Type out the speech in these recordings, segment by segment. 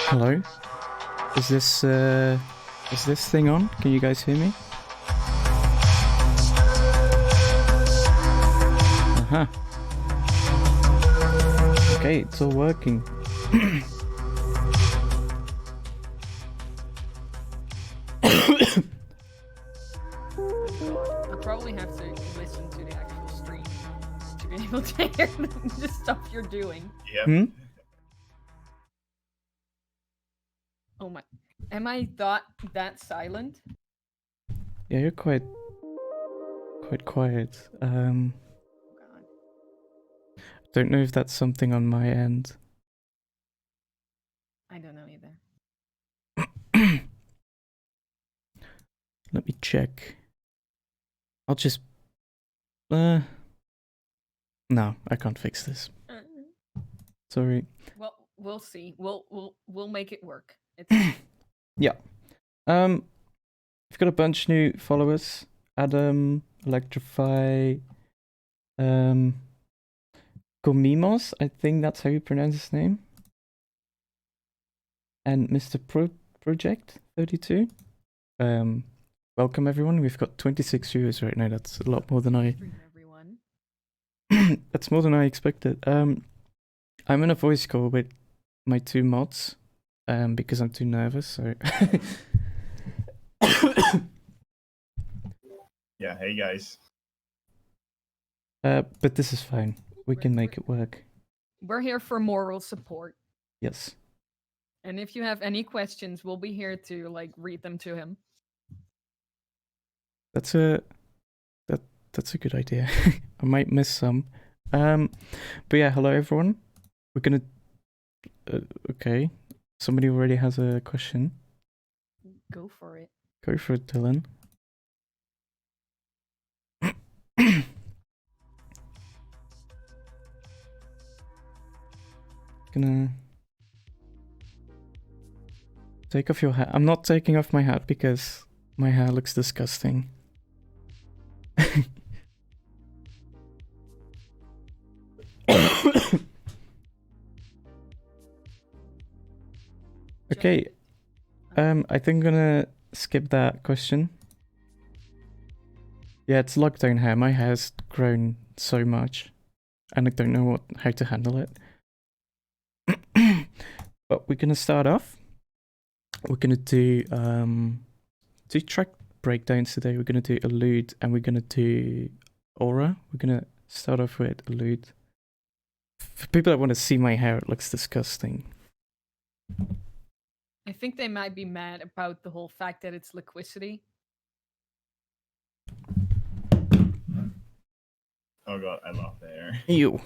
Hello? Is this thing on? Can you guys hear me? Uh-huh. Okay, it's all working. I'll probably have to listen to the actual stream to be able to hear the stuff you're doing. Yep. Hmm? Oh my. Am I that silent? Yeah, you're quite quiet. God. Don't know if that's something on my end. I don't know either. Let me check. I'll just... No, I can't fix this. Sorry. Well, we'll see. We'll make it work. It's Yeah. We've got a bunch new followers. Adam, Electrify, Comimos, I think that's how you pronounce his name. And Mr. Project 32. Welcome everyone. We've got 26 viewers right now. That's a lot more than I stream, everyone. that's more than I expected. I'm in a voice call with my two mods, because I'm too nervous, so Yeah, hey guys. but this is fine. We can make it work. We're here for moral support. Yes. And if you have any questions, we'll be here to like read them to him. That's a good idea. I might miss some. But yeah, hello everyone. We're gonna okay. Somebody already has a question. Go for it. Go for it, Dylan. Gonna take off your hat. I'm not taking off my hat because my hair looks disgusting. Okay. I think I'm gonna skip that question. Yeah, it's lockdown hair. My hair's grown so much, and I don't know how to handle it. But we're gonna start off. We're gonna do two track breakdowns today. We're gonna do Allude and we're gonna do Aura. We're gonna start off with Allude. For people that want to see my hair, it looks disgusting. I think they might be mad about the whole fact that it's liquidity. Oh god, I love the hair. Ew.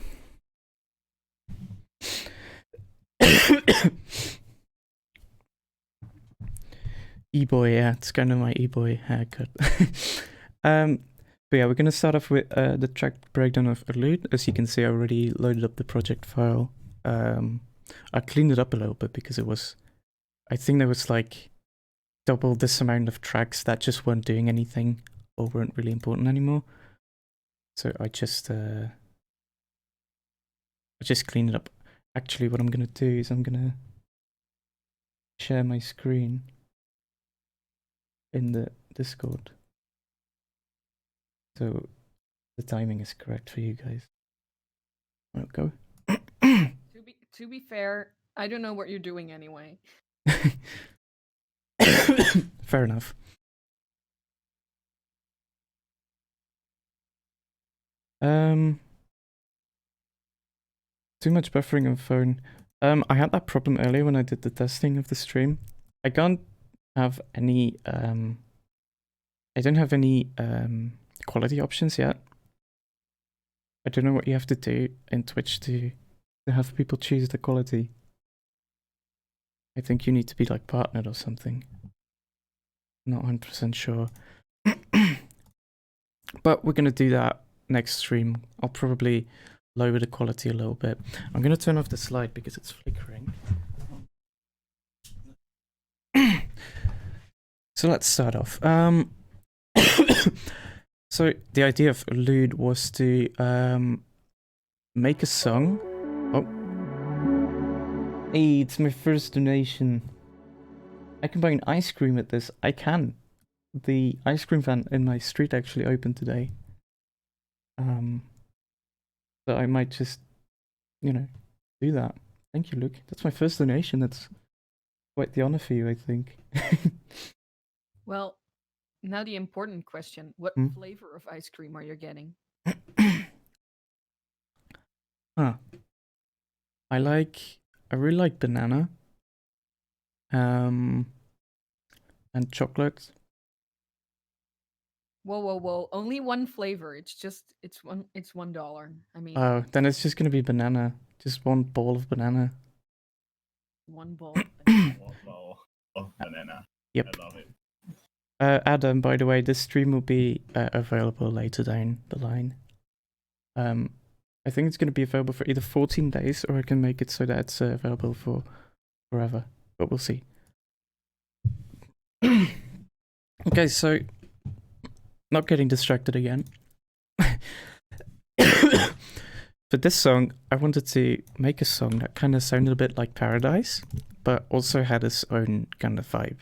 E-boy, yeah, it's kind of my e-boy haircut. But yeah, we're gonna start off with the track breakdown of Allude. As you can see, I already loaded up the project file. I cleaned it up a little bit because it was, I think there was like double this amount of tracks that just weren't doing anything or weren't really important anymore. So I just cleaned it up. Actually, what I'm gonna do is I'm gonna share my screen in the Discord, so the timing is correct for you guys. I'll go. To be fair, I don't know what you're doing anyway. Fair enough. Too much buffering on phone. I had that problem earlier when I did the testing of the stream. I can't have any I don't have any quality options yet. I don't know what you have to do in Twitch to have people choose the quality. I think you need to be like partnered or something. Not 100% sure. But we're gonna do that next stream. I'll probably lower the quality a little bit. I'm gonna turn off the slide because it's flickering. So let's start off. So the idea of Allude was to make a song. Oh. Hey, it's my first donation. I can buy an ice cream with this. I can. The ice cream van in my street actually opened today. So I might just, do that. Thank you, Luke. That's my first donation. That's quite the honor for you, I think. Well, now the important question. What Hmm? flavor of ice cream are you getting? Huh. I really like banana. And chocolate. Whoa, whoa, whoa. Only one flavor. It's $1. I mean, Oh, then it's just gonna be banana. Just one ball of banana. one bowl. of banana. One bowl of banana. Yep. I love it. Adam, by the way, this stream will be available later down the line. I think it's going to be available for either 14 days or I can make it so that it's available for forever. But we'll see. Okay, so not getting distracted again. For this song, I wanted to make a song that kind of sounded a bit like Paradise, but also had its own kind of vibe.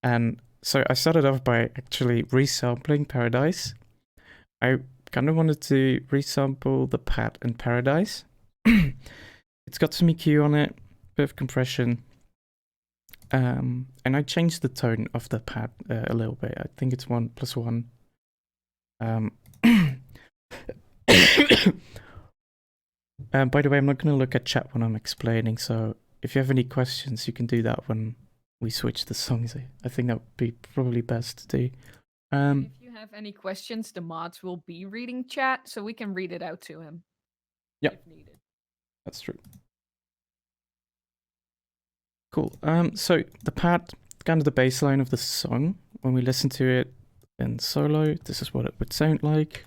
And so I started off by actually resampling Paradise. I kind of wanted to resample the pad in Paradise. It's got some EQ on it, bit of compression. And I changed the tone of the pad a little bit. I think it's 1+1. By the way, I'm not going to look at chat when I'm explaining, so if you have any questions, you can do that when we switch the songs. I think that would be probably best to do. If you have any questions, the mods will be reading chat, so we can read it out to him. Yep. If needed. That's true. Cool. So the pad, kind of the bass line of the song, when we listen to it in solo, this is what it would sound like.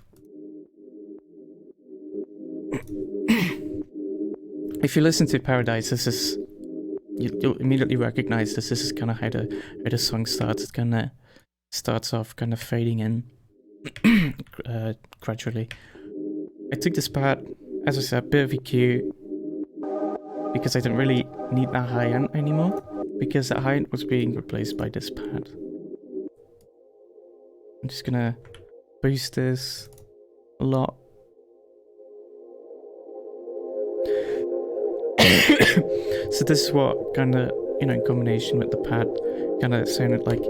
If you listen to Paradise, this is you'll immediately recognize this. This is kind of how the song starts. It kind of starts off kind of fading in gradually. I took this pad, as I said, a bit of EQ because I didn't really need that high end anymore because that high end was being replaced by this pad. I'm just gonna boost this a lot. So this is what kind of, in combination with the pad, kind of sounded like.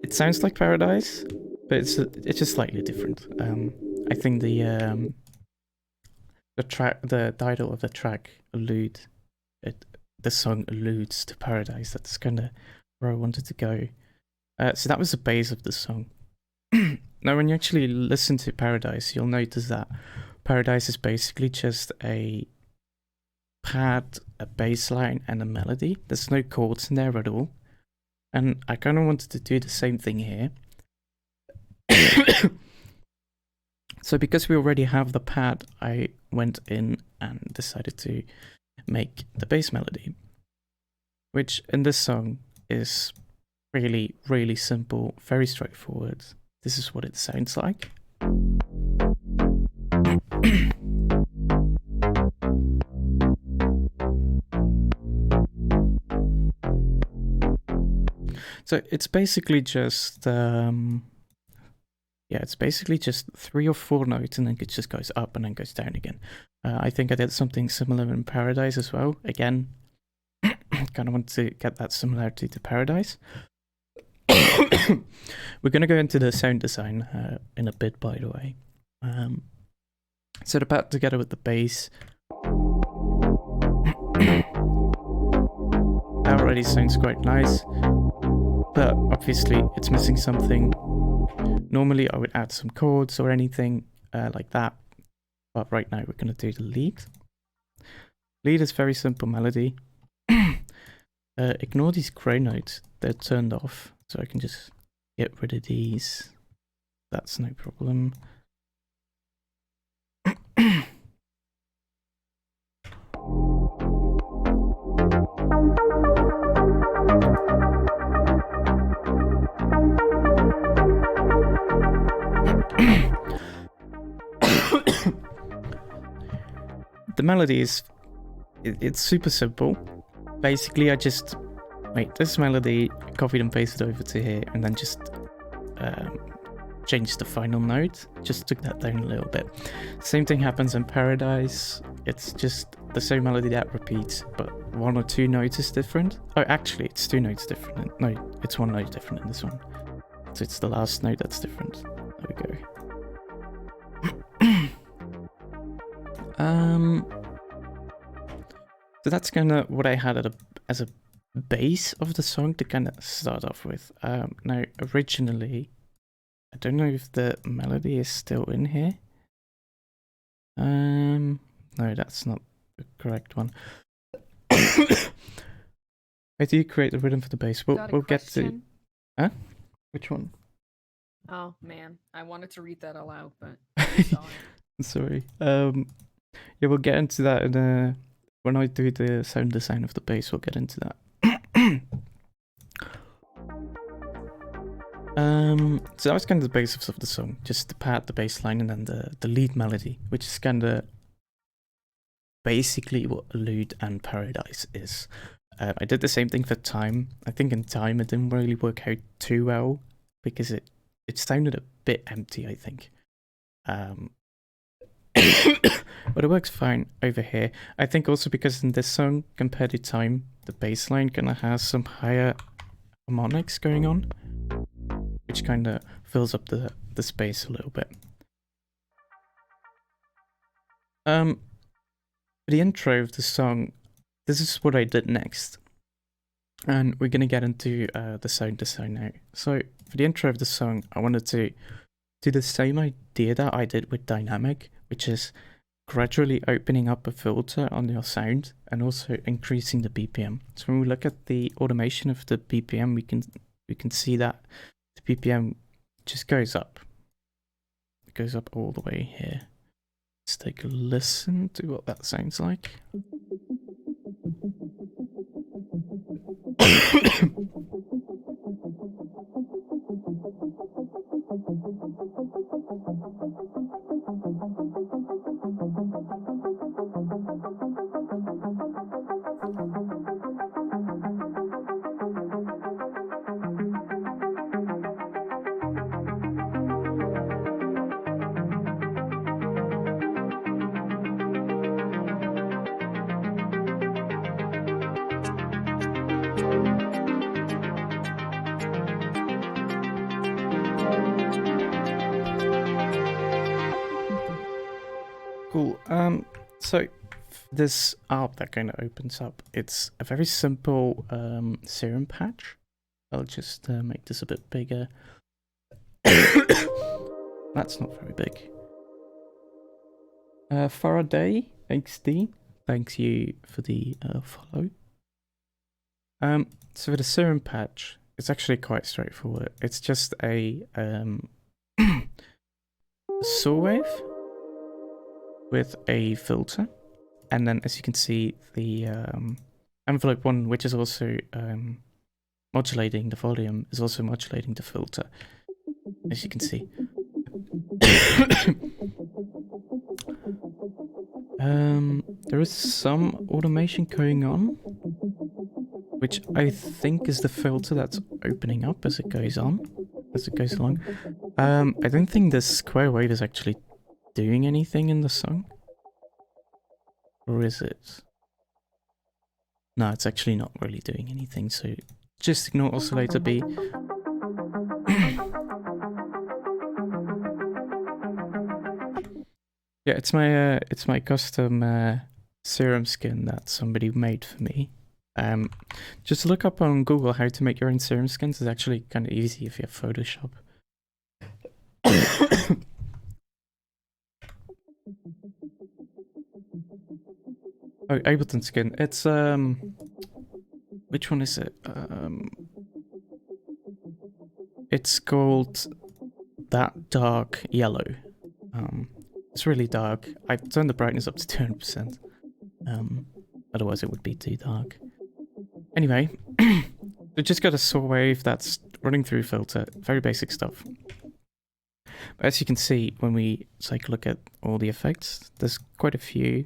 It sounds like Paradise, but it's just slightly different. I think the title of the track, Allude, the song alludes to Paradise. That's kind of where I wanted to go. So that was the base of the song. Now, when you actually listen to Paradise, you'll notice that Paradise is basically just a pad, a bass line, and a melody. There's no chords in there at all. And I kind of wanted to do the same thing here. So because we already have the pad, I went in and decided to make the bass melody, which in this song is really, really simple, very straightforward. This is what it sounds like. So it's basically just, it's basically just 3 or 4 notes and then it just goes up and then goes down again. I think I did something similar in Paradise as well. Again, kind of want to get that similarity to Paradise. We're going to go into the sound design in a bit, by the way. So the pad together with the bass. That already sounds quite nice. But obviously it's missing something. Normally I would add some chords or anything like that. But right now we're going to do the lead. Lead is very simple melody. Ignore these gray notes. They're turned off. So I can just get rid of these. That's no problem. The melody is, it's super simple. basically I just made this melody, copied and pasted over to here, and then just changed the final note. Just took that down a little bit. Same thing happens in Paradise. It's just the same melody that repeats, but 1 or 2 notes is different. Oh, actually, it's 2 notes different. No, it's 1 note different in this one. So it's the last note that's different. There we go. So that's kind of what I had as a base of the song to kind of start off with. Now, originally, I don't know if the melody is still in here. No, that's not the correct one. How do you create the rhythm for the bass? We'll get to. Huh? Which one? Oh man, I wanted to read that aloud, but I'm sorry. Sorry. Yeah, we'll get into that in when I do the sound design of the bass. We'll get into that. So that was kind of the basis of the song, just the pad, the bass line, and then the lead melody, which is kind of basically what Allude and Paradise is. I did the same thing for Time. I think in Time it didn't really work out too well because it sounded a bit empty, I think. But it works fine over here. I think also because in this song, compared to Time, the bass line kind of has some higher harmonics going on, which kind of fills up the space a little bit. For the intro of the song, this is what I did next. And we're going to get into the sound design now. So for the intro of the song, I wanted to do the same idea that I did with Dynamic, which is gradually opening up a filter on your sound and also increasing the BPM. So when we look at the automation of the BPM, we can see that the BPM just goes up. It goes up all the way here. Let's take a listen to what that sounds like. Cool. So this ARP that kind of opens up, it's a very simple serum patch. I'll just make this a bit bigger. That's not very big. Faraday XD, thanks you for the follow. So for the serum patch, it's actually quite straightforward. It's just a saw wave with a filter, and then as you can see, the envelope one, which is also modulating the volume, is also modulating the filter, as you can see. There is some automation going on, which I think is the filter that's opening up as it goes on, as it goes along. I don't think the square wave is actually doing anything in the song, or is it? No, it's actually not really doing anything, so just ignore oscillator B. Yeah, it's my custom serum skin that somebody made for me. Just look up on Google how to make your own serum skins. It's actually kind of easy if you have Photoshop. Oh, Ableton skin. It's which one is it? It's called That Dark Yellow. It's really dark. I turned the brightness up to 200%. Otherwise it would be too dark. Anyway, we just got a saw wave that's running through filter. Very basic stuff. But as you can see, when we take a look at all the effects, there's quite a few.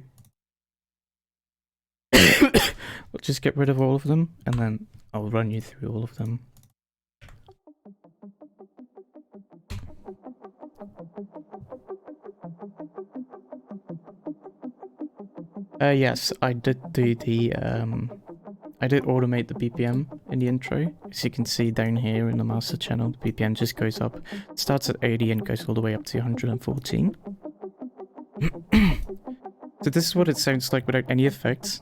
We'll just get rid of all of them, and then I'll run you through all of them. Yes, I did do the I did automate the BPM in the intro. As you can see down here in the master channel, the BPM just goes up, starts at 80 and goes all the way up to 114. So this is what it sounds like without any effects,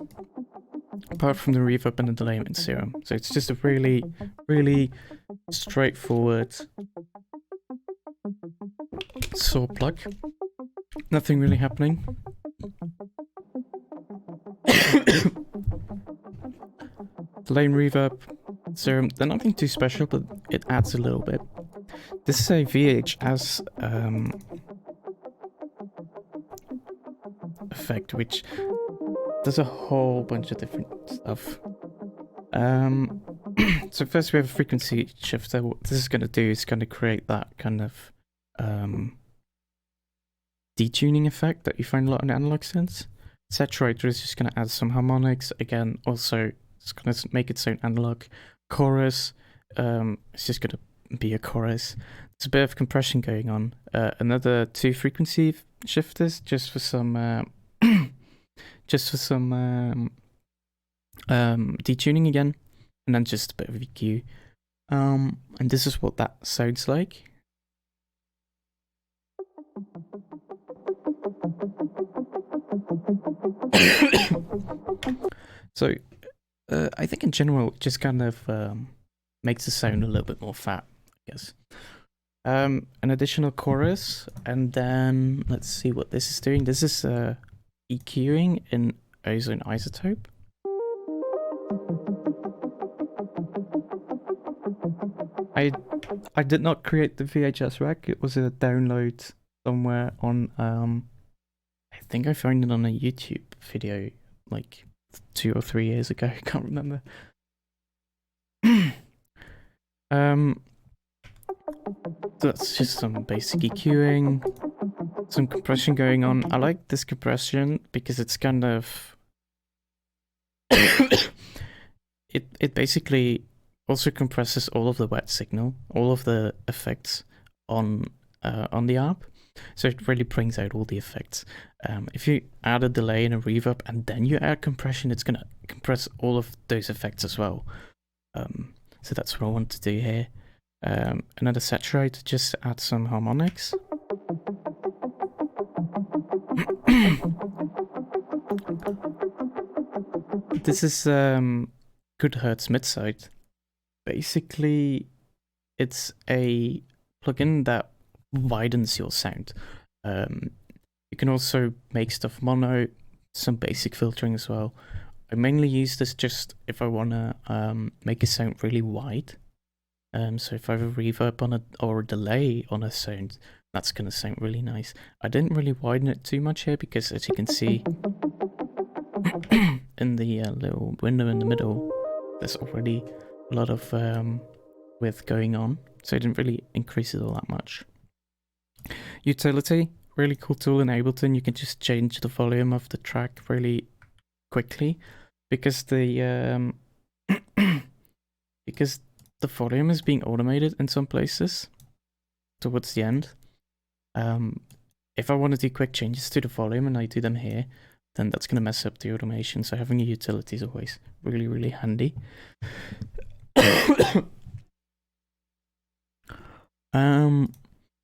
apart from the reverb and the delayment serum. So it's just a really, really straightforward saw plug. Nothing really happening. Delay and reverb serum, they're nothing too special, but it adds a little bit. This is a VHS effect, which does a whole bunch of different stuff. So first we have a frequency shifter. What this is going to do is going to create that kind of detuning effect that you find a lot in analog synths. Saturator is just going to add some harmonics. Again, also it's going to make it sound analog. Chorus, it's just going to be a chorus. There's a bit of compression going on. Another 2 frequency shifters just for some detuning again, and then just a bit of EQ. And this is what that sounds like. So I think in general it just kind of makes the sound a little bit more fat, I guess. An additional chorus, and then let's see what this is doing. This is EQing in ozone isotope. I did not create the VHS rack. It was a download somewhere on I think I found it on a YouTube video like 2 or 3 years ago. I can't remember. That's just some basic EQing, some compression going on. I like this compression because it's kind of it basically also compresses all of the wet signal, all of the effects on the ARP, so it really brings out all the effects. If you add a delay and a reverb and then you add compression, it's gonna compress all of those effects as well. So that's what I want to do here. Another saturator just to add some harmonics. This is Good Hertz Midside. Basically, it's a plugin that widens your sound. You can also make stuff mono, some basic filtering as well. I mainly use this just if I want to make a sound really wide. So if I have a reverb on or a delay on a sound, that's going to sound really nice. I didn't really widen it too much here because, as you can see in the little window in the middle, there's already a lot of width going on, so I didn't really increase it all that much. Utility, really cool tool in Ableton. You can just change the volume of the track really quickly because the because the volume is being automated in some places towards the end. If I want to do quick changes to the volume and I do them here, then that's going to mess up the automation. So having a utility is always really, really handy.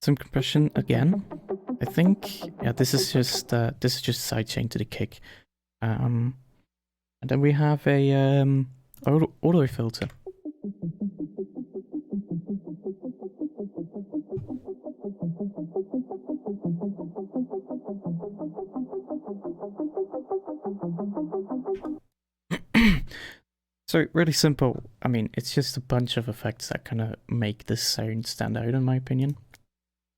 Some compression again. I think, yeah, this is just sidechain to the kick. And then we have a auto filter. So really simple. I mean, it's just a bunch of effects that kind of make this sound stand out, in my opinion.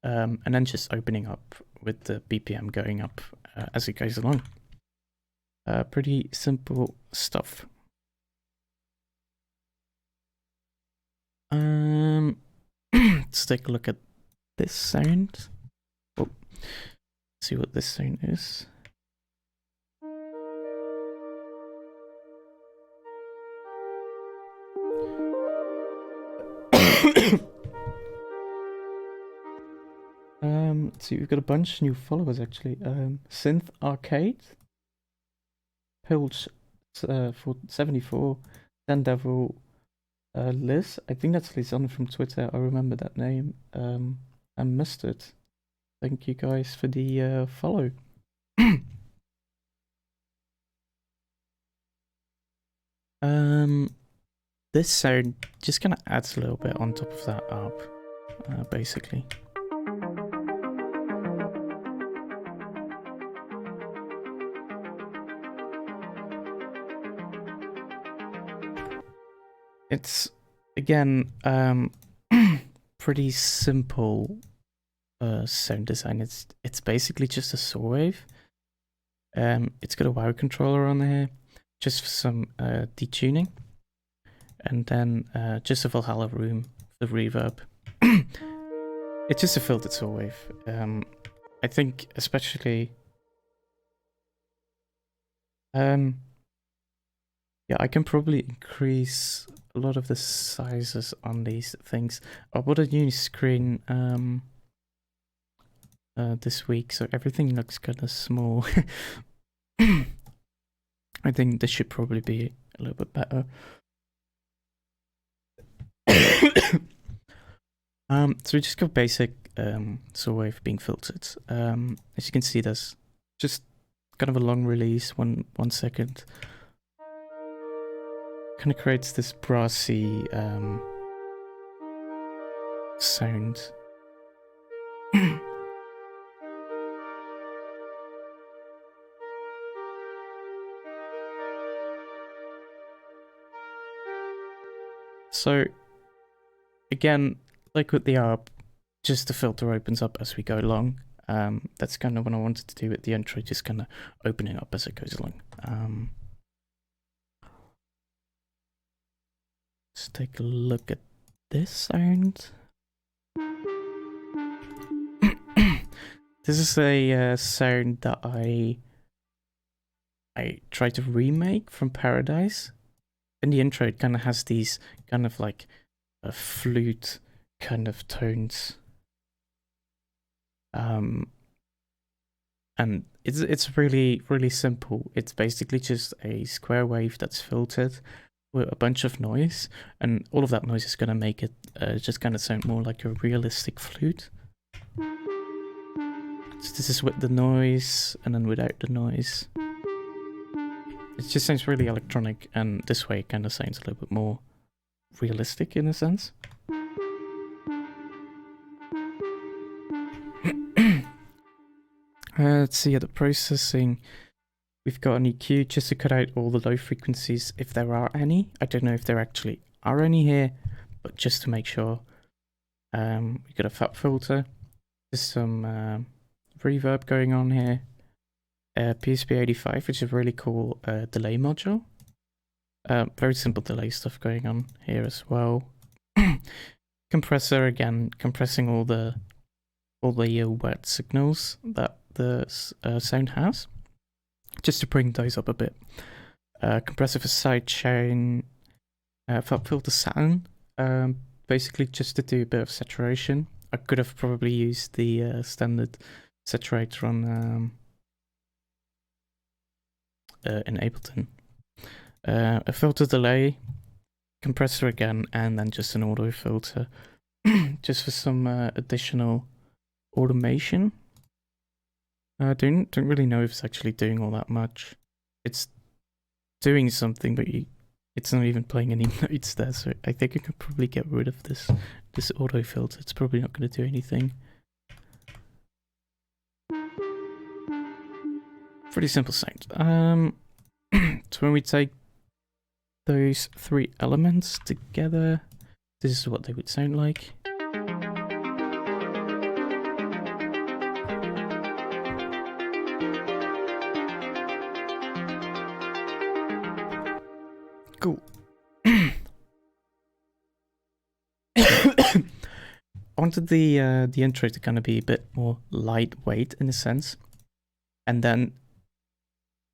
And then just opening up with the BPM going up as it goes along. Pretty simple stuff. Let's take a look at this sound. Oh, see what this sound is. Let's see, we've got a bunch of new followers actually. Synth Arcade, Pilch for 74, Dan Devil, Liz. I think that's Liz on from Twitter. I remember that name. And Mustard. Thank you guys for the follow. This sound just kind of adds a little bit on top of that up, basically. It's again pretty simple sound design. It's basically just a saw wave. It's got a WoW controller on here, just for some detuning, and then just a Valhalla room for reverb. It's just a filtered saw wave. I think especially yeah, I can probably increase a lot of the sizes on these things. I bought a new screen this week, so everything looks kind of small. I think this should probably be a little bit better. So we just got basic saw wave being filtered. As you can see, there's just kind of a long release, one second. Kind of creates this brassy sound. So again, like with the ARP, just the filter opens up as we go along. That's kind of what I wanted to do at the intro, just kind of opening up as it goes along. Let's take a look at this sound. This is a sound that I tried to remake from Paradise. In the intro, it kind of has these kind of like a flute kind of tones. And it's really simple. It's basically just a square wave that's filtered with a bunch of noise, and all of that noise is going to make it just kind of sound more like a realistic flute. So this is with the noise, and then without the noise. It just sounds really electronic, and this way it kind of sounds a little bit more realistic in a sense. Let's see at the processing. We've got an EQ just to cut out all the low frequencies if there are any. I don't know if there actually are any here, but just to make sure. We got a fat filter. There's some reverb going on here. PSP85, which is a really cool delay module. Very simple delay stuff going on here as well. Compressor again, compressing all the wet signals that the sound has, just to bring those up a bit. Compressor for sidechain, fat filter Saturn, basically just to do a bit of saturation. I could have probably used the standard saturator on in Ableton. A filter delay, compressor again, and then just an auto filter, just for some additional automation. I don't really know if it's actually doing all that much. It's doing something, but it's not even playing any notes there, so I think I could probably get rid of this auto filter. It's probably not going to do anything. Pretty simple sound. So when we take those three elements together, this is what they would sound like. Cool. I wanted the intro to kind of be a bit more lightweight in a sense, and then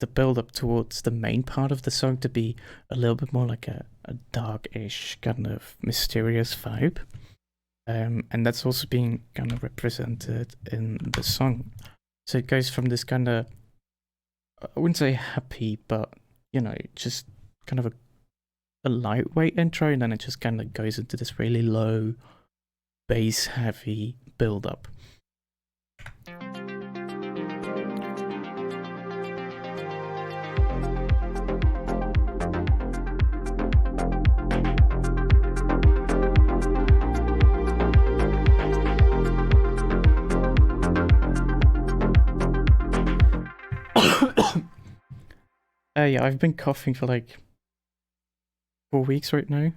the build up towards the main part of the song to be a little bit more like a dark-ish kind of mysterious vibe. And that's also being kind of represented in the song. So it goes from this kind of, I wouldn't say happy, but you know, just kind of a lightweight intro, and then it just kind of goes into this really low, bass heavy build up. Yeah, I've been coughing for like 4 weeks right now.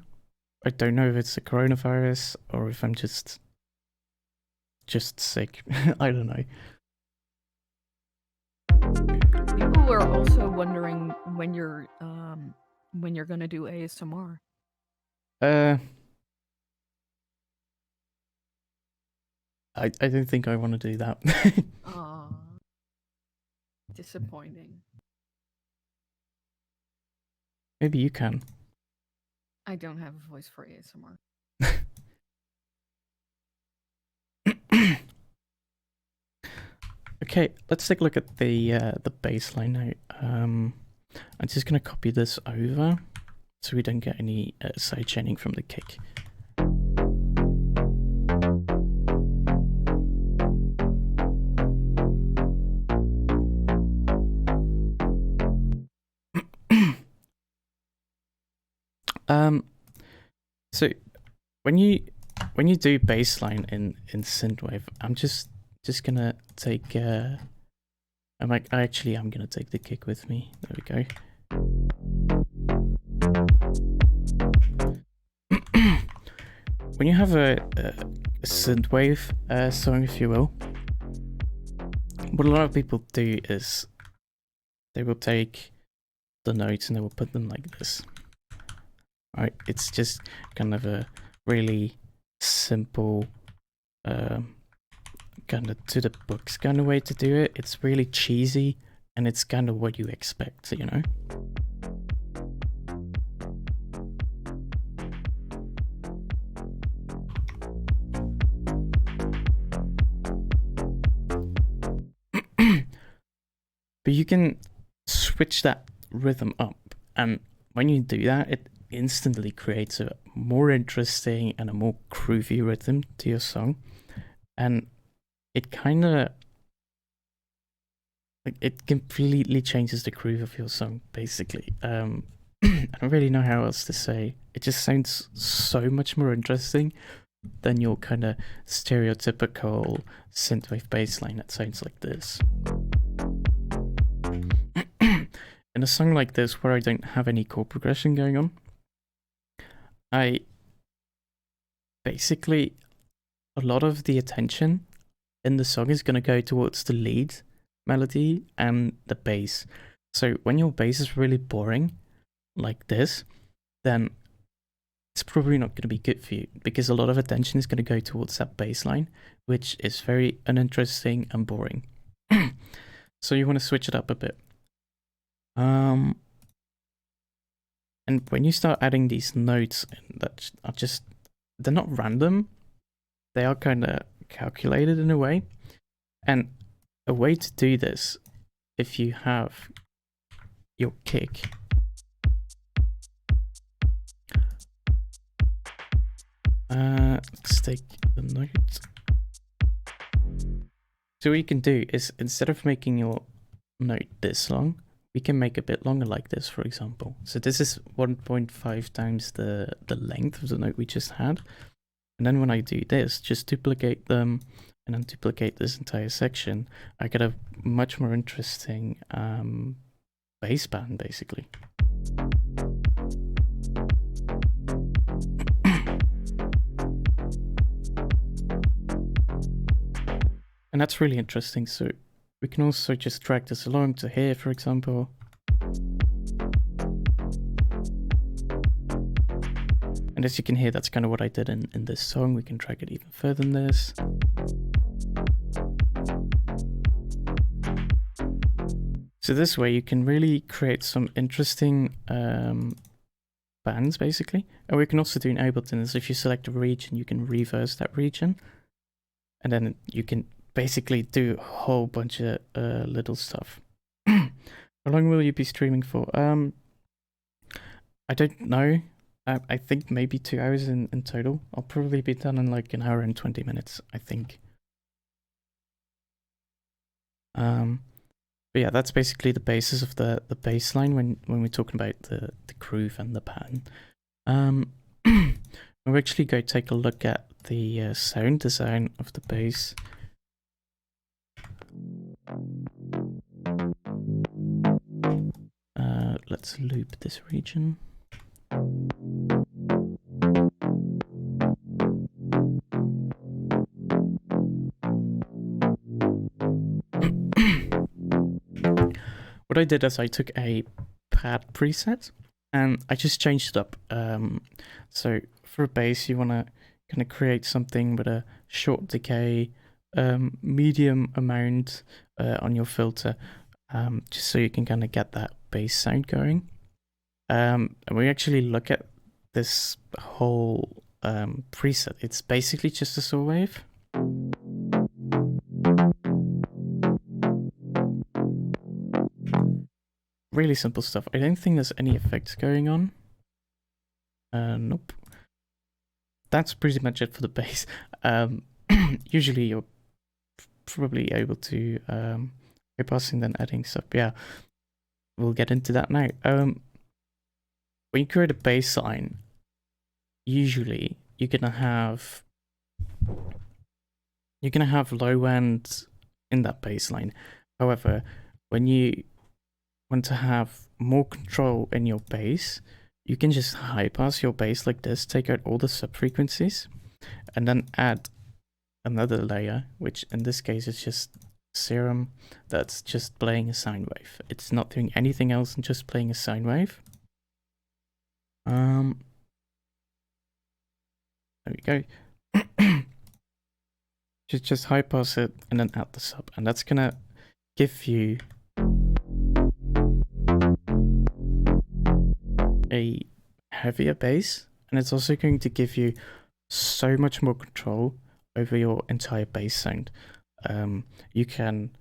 I don't know if it's the coronavirus or if I'm just sick. I don't know. People are also wondering when you're gonna do ASMR. I don't think I want to do that. Aw. Disappointing. Maybe you can. I don't have a voice for ASMR. Okay, let's take a look at the bass line now. I'm just gonna copy this over so we don't get any side chaining from the kick. So when you do bassline in synthwave, I'm just gonna take I'm gonna take the kick with me. There we go. When you have a synthwave song, if you will, what a lot of people do is they will take the notes and they will put them like this. Right, it's just kind of a really simple, kind of to the books kind of way to do it. It's really cheesy and it's kind of what you expect, you know? But you can switch that rhythm up, and when you do that, it instantly creates a more interesting and a more groovy rhythm to your song, and it kind of like it completely changes the groove of your song. Basically, I don't really know how else to say. It just sounds so much more interesting than your kind of stereotypical synthwave bass line that sounds like this. In a song like this, where I don't have any chord progression going on, I basically, a lot of the attention in the song is going to go towards the lead melody and the bass. So when your bass is really boring, like this, then it's probably not going to be good for you, because a lot of attention is going to go towards that bass line, which is very uninteresting and boring. So you want to switch it up a bit. And when you start adding these notes that are just, they're not random, they are kind of calculated in a way. And a way to do this, if you have your kick, let's take the note. So what you can do is, instead of making your note this long, we can make a bit longer like this, for example. So this is 1.5 times the length of the note we just had. And then when I do this, just duplicate them and then duplicate this entire section, I get a much more interesting bass band, basically. And that's really interesting. So we can also just drag this along to here, for example. And as you can hear, that's kind of what I did in this song. We can drag it even further than this. So this way you can really create some interesting bands basically. And we can also do an A button is if you select a region, you can reverse that region. And then you can basically do a whole bunch of little stuff. How long will you be streaming for? I don't know. I think maybe 2 hours in total. I'll probably be done in like an hour and 20 minutes, I think. But yeah, that's basically the basis of the baseline when we're talking about the groove and the pattern. We'll actually go take a look at the sound design of the bass. Let's loop this region. What I did is I took a pad preset and I just changed it up. So for a bass, you want to kind of create something with a short decay, medium amount on your filter, just so you can kind of get that bass sound going. And we actually look at this whole preset. It's basically just a saw wave. Really simple stuff. I don't think there's any effects going on. Nope. That's pretty much it for the bass. Usually you're probably able to bypassing then adding stuff. Yeah, we'll get into that now. When you create a bass line, usually you're gonna have low end in that bass line. However, when you want to have more control in your bass, you can just high pass your bass like this, take out all the sub frequencies, and then add another layer, which in this case is just serum that's just playing a sine wave. It's not doing anything else than just playing a sine wave. There we go. just high pass it and then add the sub, and that's gonna give you a heavier bass, and it's also going to give you so much more control over your entire bass sound. You can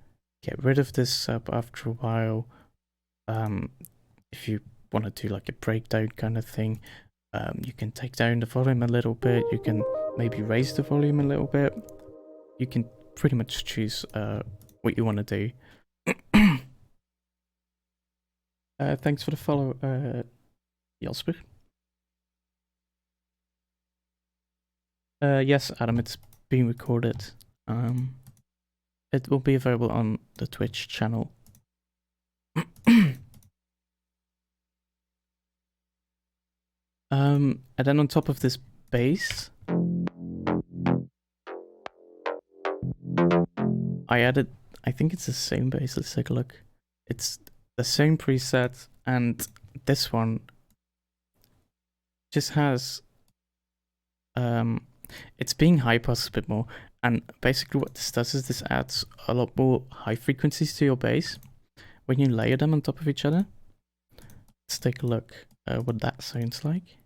get rid of this sub after a while. If you want to do like a breakdown kind of thing, you can take down the volume a little bit. You can maybe raise the volume a little bit. You can pretty much choose what you want to do. Thanks for the follow, Jasper. Yes, Adam, it's being recorded. It will be available on the Twitch channel. And then on top of this bass, I added, I think it's the same bass, let's take a look. It's the same preset, and this one just has, it's being high passed a bit more, and basically what this does is this adds a lot more high frequencies to your bass when you layer them on top of each other. Let's take a look what that sounds like.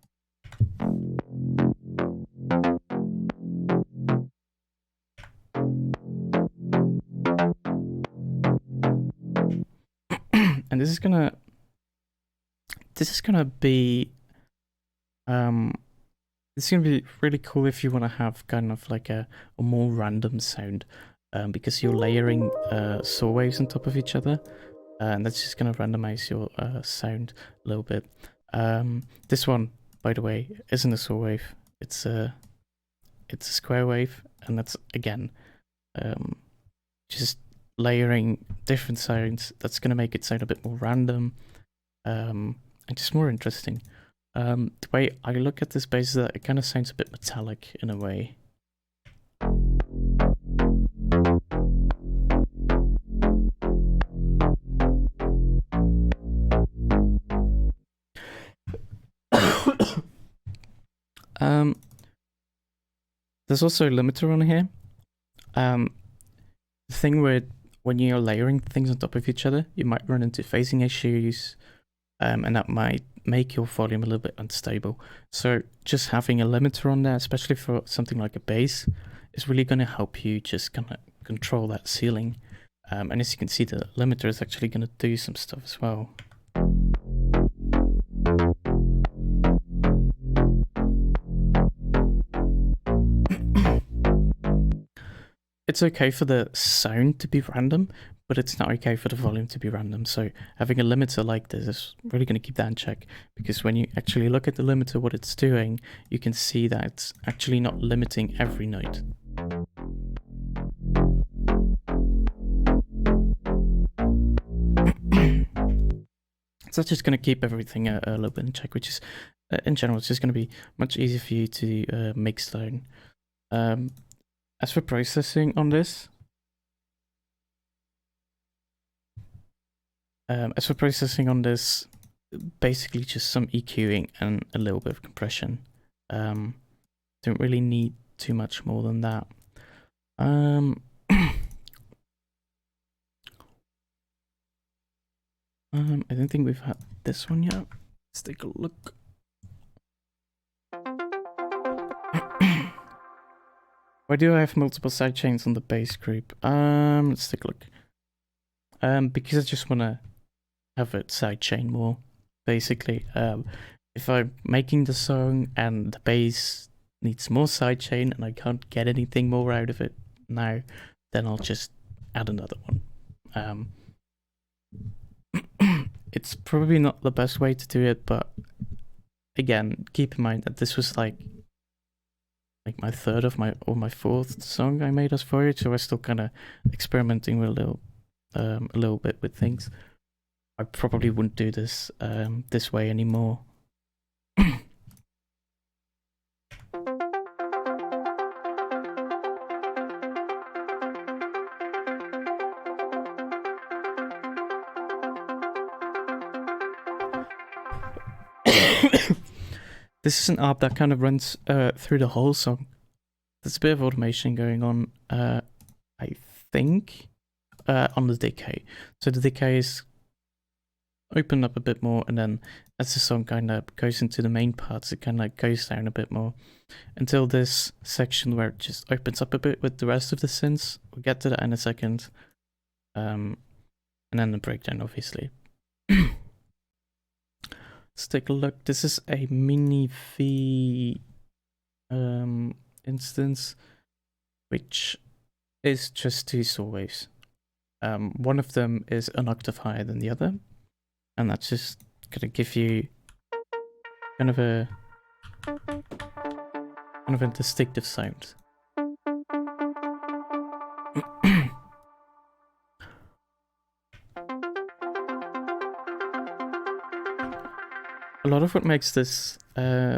And this is gonna be it's gonna be really cool if you want to have kind of like a more random sound, because you're layering saw waves on top of each other, and that's just gonna randomize your sound a little bit. This one, by the way, isn't a saw wave. It's a square wave, and that's again just layering different sounds. That's gonna make it sound a bit more random, and just more interesting. The way I look at this bass is that it kind of sounds a bit metallic in a way. There's also a limiter on here. The thing with when you're layering things on top of each other, you might run into phasing issues, and that might make your volume a little bit unstable. So just having a limiter on there, especially for something like a bass, is really going to help you just kind of control that ceiling. And as you can see, the limiter is actually going to do some stuff as well. It's okay for the sound to be random, but it's not okay for the volume to be random. So having a limiter like this is really going to keep that in check, because when you actually look at the limiter, what it's doing, you can see that it's actually not limiting every note. So that's just going to keep everything a little bit in check, which is, in general, it's just going to be much easier for you to mix down. As for processing on this, basically just some EQing and a little bit of compression. Don't really need too much more than that. I don't think we've had this one yet. Let's take a look. Why do I have multiple sidechains on the bass group? Let's take a look. Because I just want to have it sidechain more, basically. If I'm making the song and the bass needs more sidechain and I can't get anything more out of it now, then I'll just add another one. It's probably not the best way to do it, but again, keep in mind that this was like my third or my fourth song I made as Voyage, so we're still kind of experimenting with a little bit with things. I probably wouldn't do this this way anymore. This is an ARP that kind of runs through the whole song. There's a bit of automation going on, I think, on the decay. So the decay is opened up a bit more, and then as the song kind of goes into the main parts, it kind of goes down a bit more until this section where it just opens up a bit with the rest of the synths. We'll get to that in a second. And then the breakdown, obviously. Let's take a look. This is a mini V instance, which is just two saw waves. One of them is an octave higher than the other, and that's just gonna give you kind of a distinctive sound. A lot of what makes this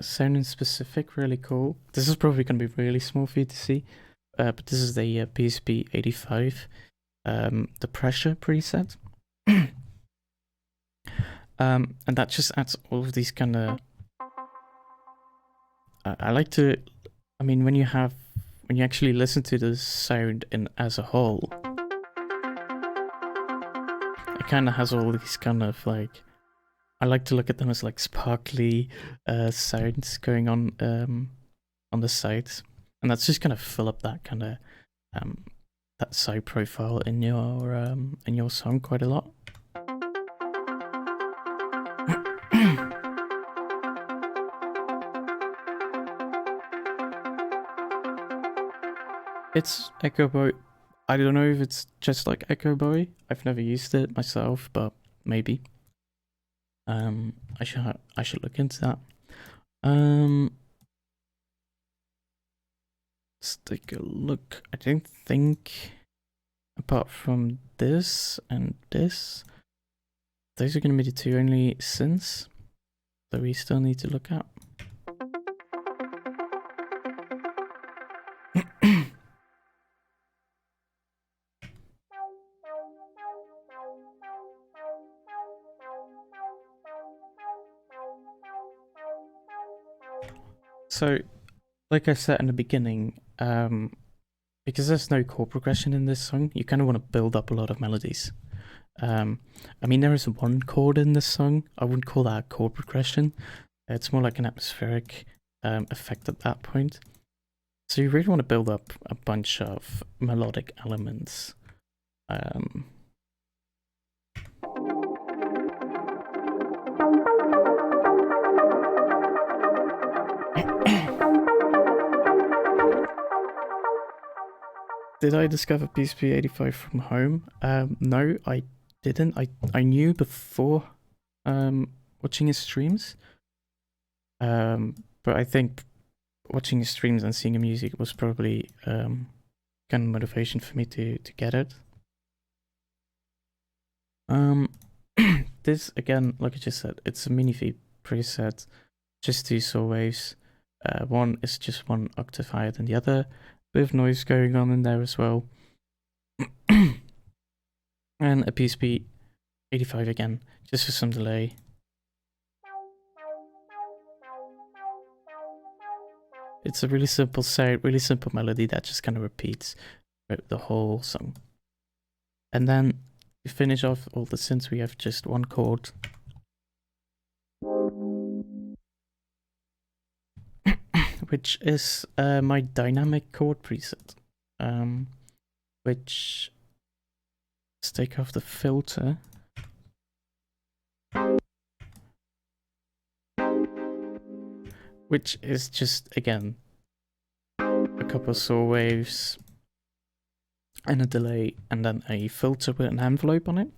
sounding specific really cool. This is probably going to be really small for you to see, but this is the PSP 85, the pressure preset. And that just adds all of these kind of... I like to... I mean, when you actually listen to the sound as a whole, it kind of has all these kind of like... I like to look at them as like sparkly sounds going on the sides, and that's just gonna fill up that kind of that side profile in your song quite a lot. It's Echo Boy. I don't know if it's just like Echo Boy. I've never used it myself, but maybe. I should look into that. Let's take a look. I don't think, apart from this and this, those are going to be the two only synths that we still need to look at. So, like I said in the beginning, because there's no chord progression in this song, you kind of want to build up a lot of melodies. I mean, there is one chord in this song. I wouldn't call that a chord progression. It's more like an atmospheric effect at that point. So you really want to build up a bunch of melodic elements. Did I discover PSP85 from home? No, I didn't. I knew before watching his streams. But I think watching his streams and seeing his music was probably kind of motivation for me to get it. This again, like I just said, it's a mini V preset, just 2 saw waves. One is just 1 octave higher than the other. Bit of noise going on in there as well. And a PSP 85 again, just for some delay. It's a really simple sound, really simple melody that just kind of repeats throughout the whole song. And then to finish off all the synths, we have just 1 chord. Which is my dynamic chord preset. Which, let's take off the filter. Which is just, again, a couple of saw waves and a delay, and then a filter with an envelope on it.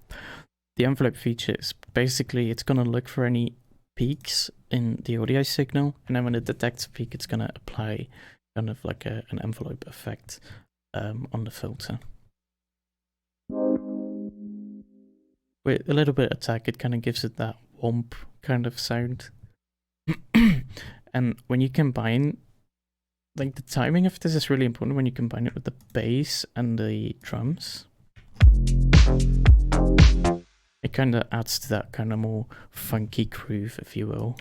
The envelope feature is basically, it's going to look for any peaks in the audio signal, and then when it detects a peak, it's going to apply kind of like an envelope effect on the filter. With a little bit of attack, it kind of gives it that womp kind of sound. And when you combine, like, the timing of this is really important when you combine it with the bass and the drums. It kind of adds to that kind of more funky groove, if you will.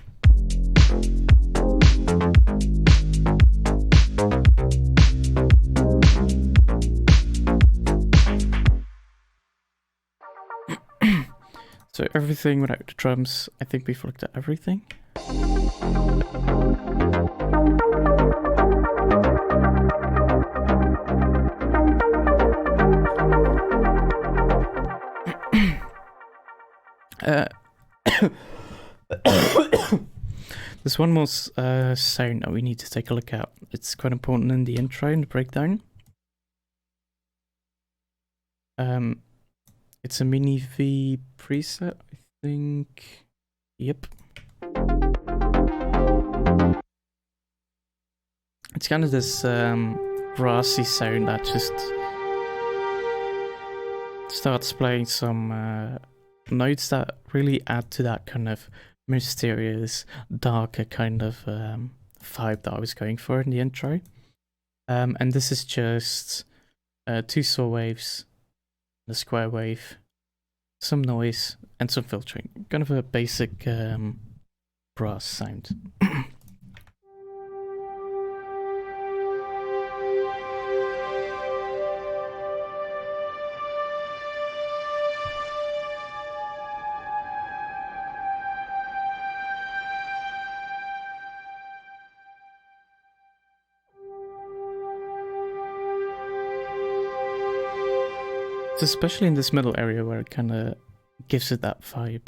So everything without the drums, I think we've looked at everything. There's one more sound that we need to take a look at. It's quite important in the intro and the breakdown. It's a mini V preset, I think. Yep. It's kind of this brassy sound that just starts playing some notes that really add to that kind of mysterious, darker kind of vibe that I was going for in the intro. And this is just 2 saw waves, a square wave, some noise, and some filtering. Kind of a basic brass sound. Especially in this middle area where it kind of gives it that vibe.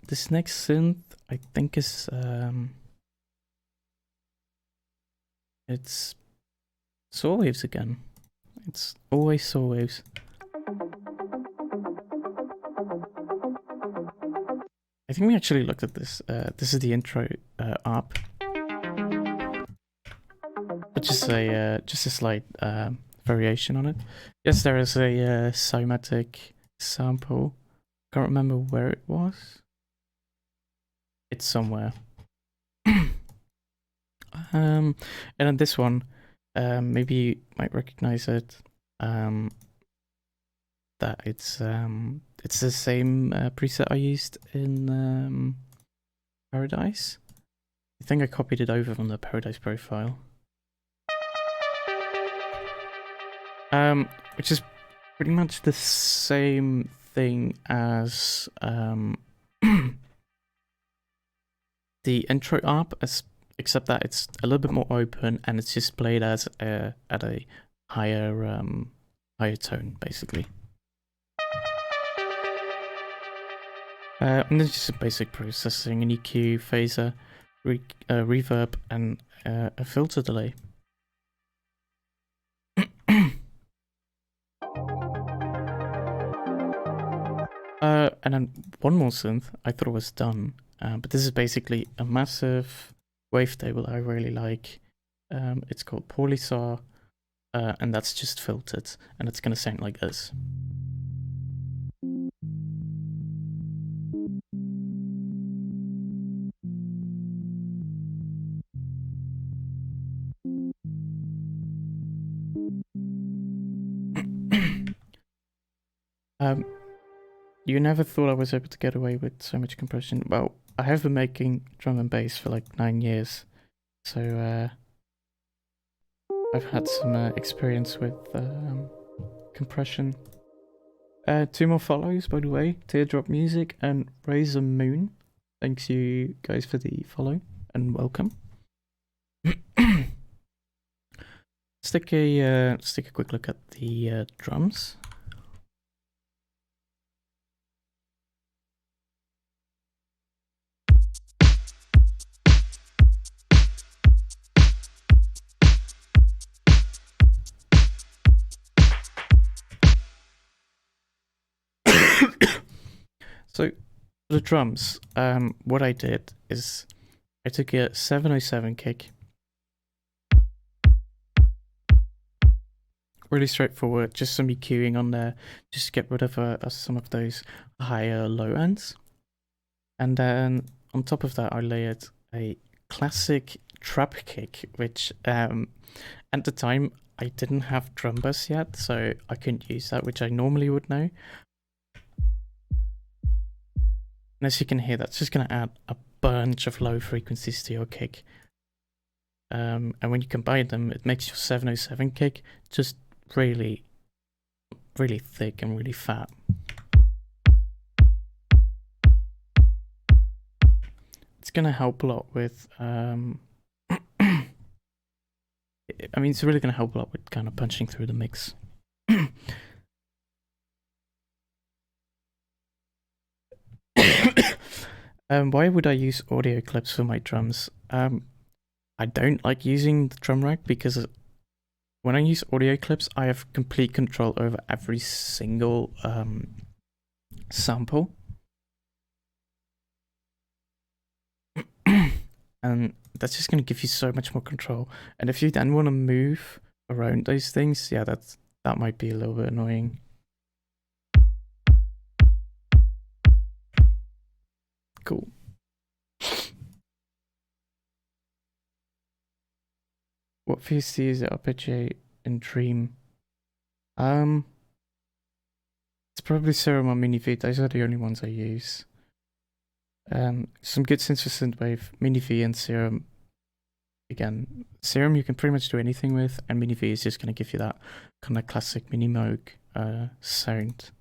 This next synth, I think, is it's saw waves again. It's always saw waves. I think we actually looked at this. This is the intro ARP, which is just a slight variation on it. Yes, there is a cymatic sample. Can't remember where it was. It's somewhere. And on this one, maybe you might recognize it. That it's the same preset I used in Paradise. I think I copied it over from the Paradise profile. Which is pretty much the same thing as the intro ARP, except that it's a little bit more open and it's just played as at a higher higher tone, basically. And then just some basic processing, an EQ, phaser, reverb, and a filter delay. And then one more synth. I thought it was done, but this is basically a massive wavetable I really like. It's called Polysaw, and that's just filtered, and it's gonna sound like this. You never thought I was able to get away with so much compression. Well, I have been making drum and bass for like 9 years, so I've had some experience with compression. 2 more follows, by the way. Teardrop Music and Razor Moon. Thanks you guys for the follow and welcome. Let's take a quick look at the drums. So for the drums, what I did is I took a 707 kick. Really straightforward, just some EQing on there, just to get rid of some of those higher low ends. And then on top of that, I layered a classic trap kick, which at the time I didn't have drum bus yet, so I couldn't use that, which I normally would know. And as you can hear, that's just going to add a bunch of low frequencies to your kick. And when you combine them, it makes your 707 kick just really, really thick and really fat. It's going to help a lot with, I mean, it's really going to help a lot with kind of punching through the mix. Why would I use audio clips for my drums? I don't like using the drum rack because when I use audio clips, I have complete control over every single sample. And that's just going to give you so much more control. And if you then want to move around those things, yeah, that might be a little bit annoying. Cool. What VST is it? Arpeggiate and Dream. It's probably Serum or Mini V. Those are the only ones I use. Some good synths for synthwave, Mini V and Serum. Again, Serum you can pretty much do anything with, and Mini V is just going to give you that kind of classic Mini Moog sound.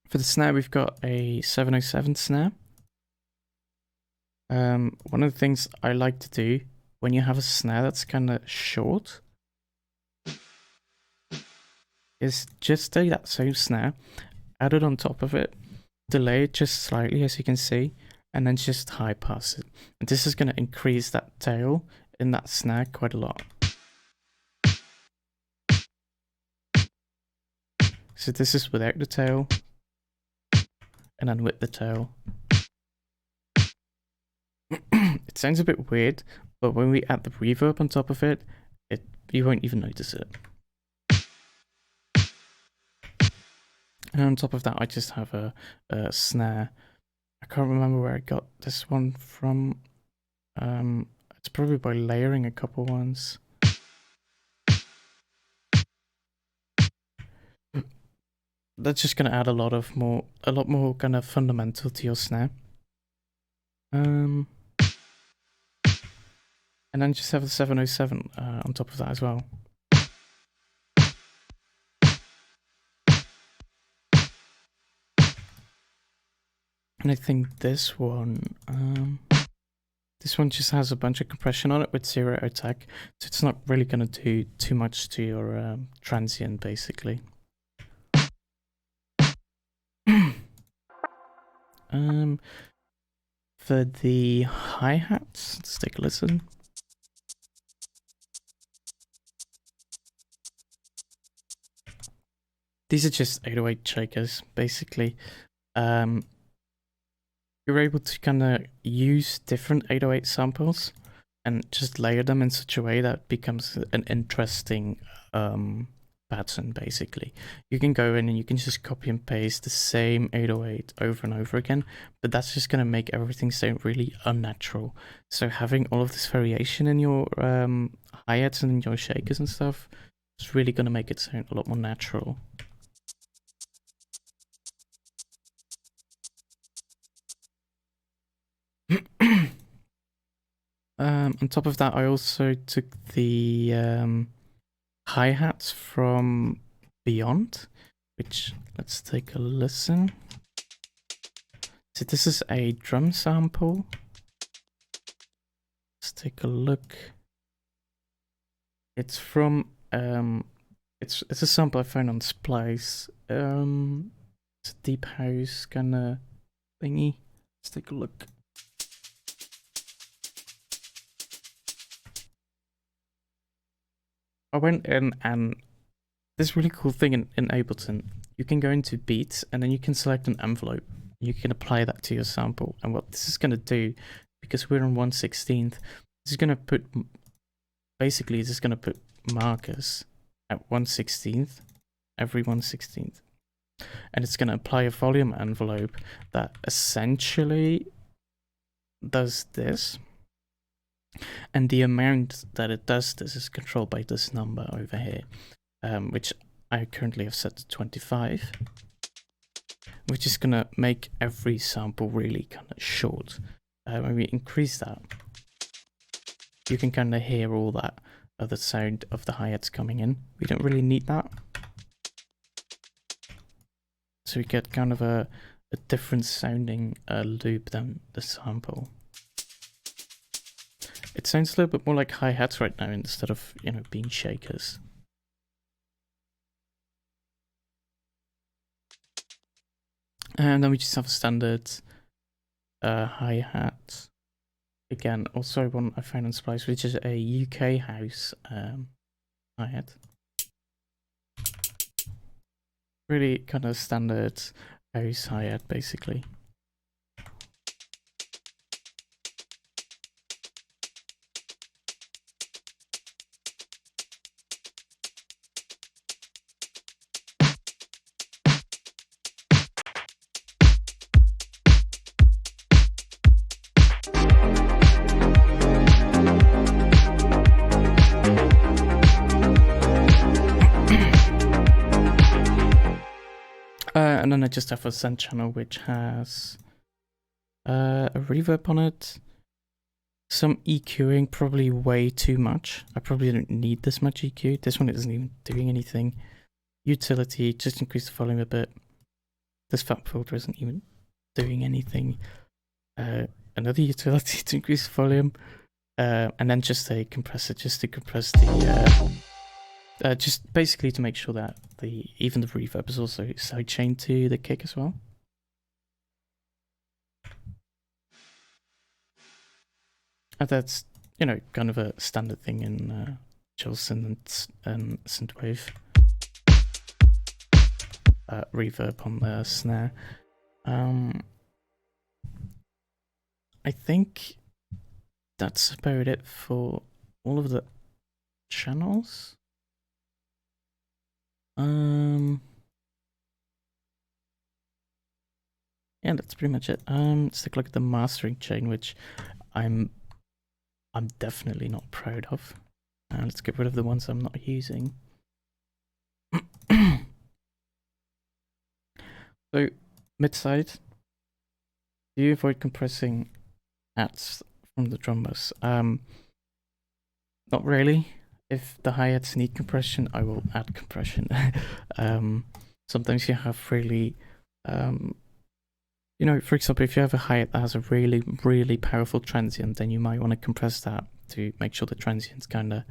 For the snare, we've got a 707 snare. One of the things I like to do when you have a snare that's kind of short is just take that same snare, add it on top of it, delay it just slightly as you can see, and then just high pass it. And this is going to increase that tail in that snare quite a lot. So this is without the tail, and then with the tail. It sounds a bit weird, but when we add the reverb on top of it, you won't even notice it. And on top of that, I just have a snare. I can't remember where I got this one from. It's probably by layering a couple ones. That's just gonna add a lot more kind of fundamental to your snare. And then just have the 707 on top of that as well. And I think this one just has a bunch of compression on it with 0 attack, so it's not really gonna do too much to your transient, basically. For the hi-hats, let's take a listen. These are just 808 shakers, basically. You're able to kind of use different 808 samples and just layer them in such a way that becomes an interesting pattern, basically. You can go in and you can just copy and paste the same 808 over and over again, but that's just going to make everything sound really unnatural. So having all of this variation in your hi-hats and in your shakers and stuff is really going to make it sound a lot more natural. On top of that, I also took the hi-hats from Beyond, which, let's take a listen. So this is a drum sample. Let's take a look. It's from it's a sample I found on Splice. It's a deep house kind of thingy. Let's take a look. I went in, and this really cool thing in Ableton, you can go into beats and then you can select an envelope. You can apply that to your sample, and what this is going to do, because we're on 1/16th, this is going to put, basically this is going to put markers at 1/16th, every 1/16th, and it's going to apply a volume envelope that essentially does this. And the amount that it does this is controlled by this number over here, which I currently have set to 25, which is gonna make every sample really kind of short. When we increase that, you can kind of hear all that other sound of the hi-hats coming in. We don't really need that, so we get kind of a different sounding loop than the sample. It sounds a little bit more like hi-hats right now instead of, you know, being shakers. And then we just have a standard hi-hat. Again, also one I found on Splice, which is a UK house hi-hat. Really kind of standard house hi-hat, basically. And then I just have a send channel which has a reverb on it, some EQing, probably way too much. I probably don't need this much EQ. This one isn't even doing anything. Utility, just increase the volume a bit. This fat filter isn't even doing anything. Another utility to increase the volume, and then just a compressor just to compress the just basically to make sure that even the reverb is also sidechained to the kick as well. And that's, you know, kind of a standard thing in Jolson and synthwave. Reverb on the snare. I think that's about it for all of the channels. Yeah, that's pretty much it. Let's take a look at the mastering chain, which I'm definitely not proud of. Let's get rid of the ones I'm not using. So, mid-side, do you avoid compressing hats from the drum bus? Not really. If the hi-hats need compression, I will add compression. Sometimes you have really, you know, for example, if you have a hi-hat that has a really, really powerful transient, then you might want to compress that to make sure the transient's kind of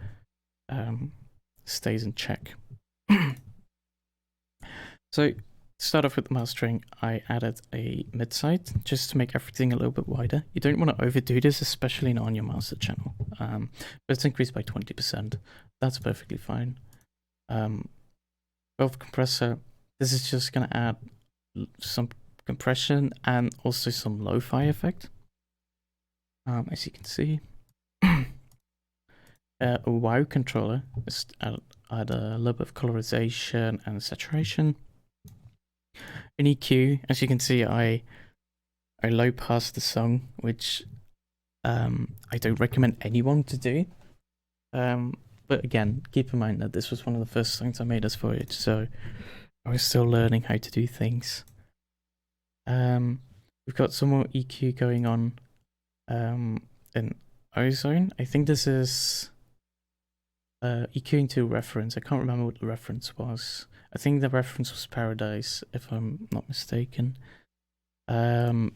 stays in check. So, to start off with the mastering, I added a mid-side just to make everything a little bit wider. You don't want to overdo this, especially not on your master channel. But it's increased by 20%. That's perfectly fine. Both compressor, this is just going to add some compression and also some lo-fi effect. As you can see. A WoW controller is add a little bit of colorization and saturation. In EQ, as you can see, I low pass the song, which I don't recommend anyone to do. But again, keep in mind that this was one of the first songs I made as Voyage, so I was still learning how to do things. We've got some more EQ going on in Ozone. I think this is EQing to reference. I can't remember what the reference was. I think the reference was Paradise, if I'm not mistaken. And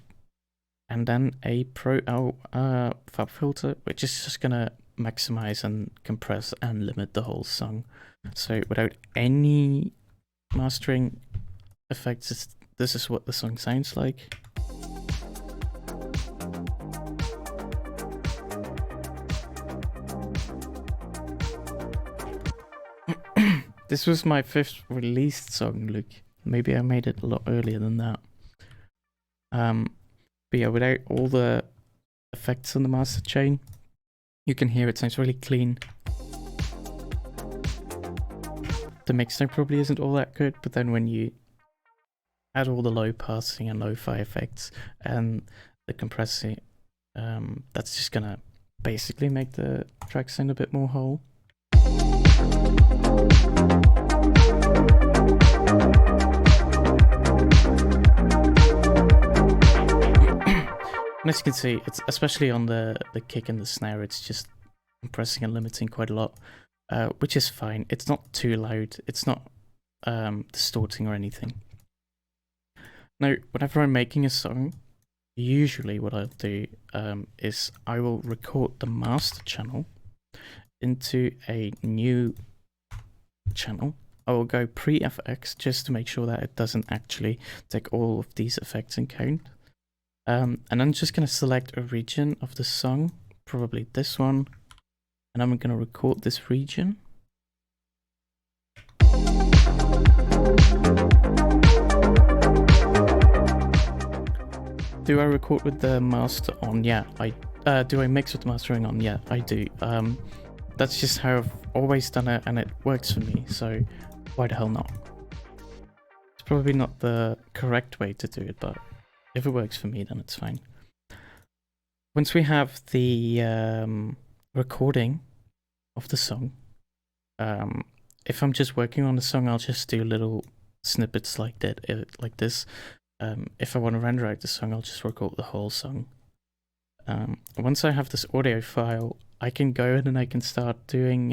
then a fab filter, which is just gonna maximize and compress and limit the whole song. So without any mastering effects, this is what the song sounds like. This was my 5th released song, Luke. Maybe I made it a lot earlier than that. But yeah, without all the effects on the master chain, you can hear it sounds really clean. The mixing probably isn't all that good, but then when you add all the low passing and lo-fi effects and the compressing, that's just gonna basically make the track sound a bit more whole. And as you can see, it's especially on the kick and the snare, it's just compressing and limiting quite a lot, which is fine. It's not too loud, it's not distorting or anything. Now, whenever I'm making a song, usually what I'll do is I will record the master channel into a new channel. I will go pre-FX just to make sure that it doesn't actually take all of these effects in count. And I'm just going to select a region of the song, probably this one, and I'm going to record this region. Do I record with the master on? Yeah, do I mix with the mastering on? Yeah, I do. That's just how I've always done it, and it works for me, so why the hell not? It's probably not the correct way to do it, but if it works for me, then it's fine. Once we have the recording of the song, if I'm just working on the song, I'll just do little snippets like that, like this. If I want to render out the song, I'll just record the whole song. Once I have this audio file, I can go in and I can start doing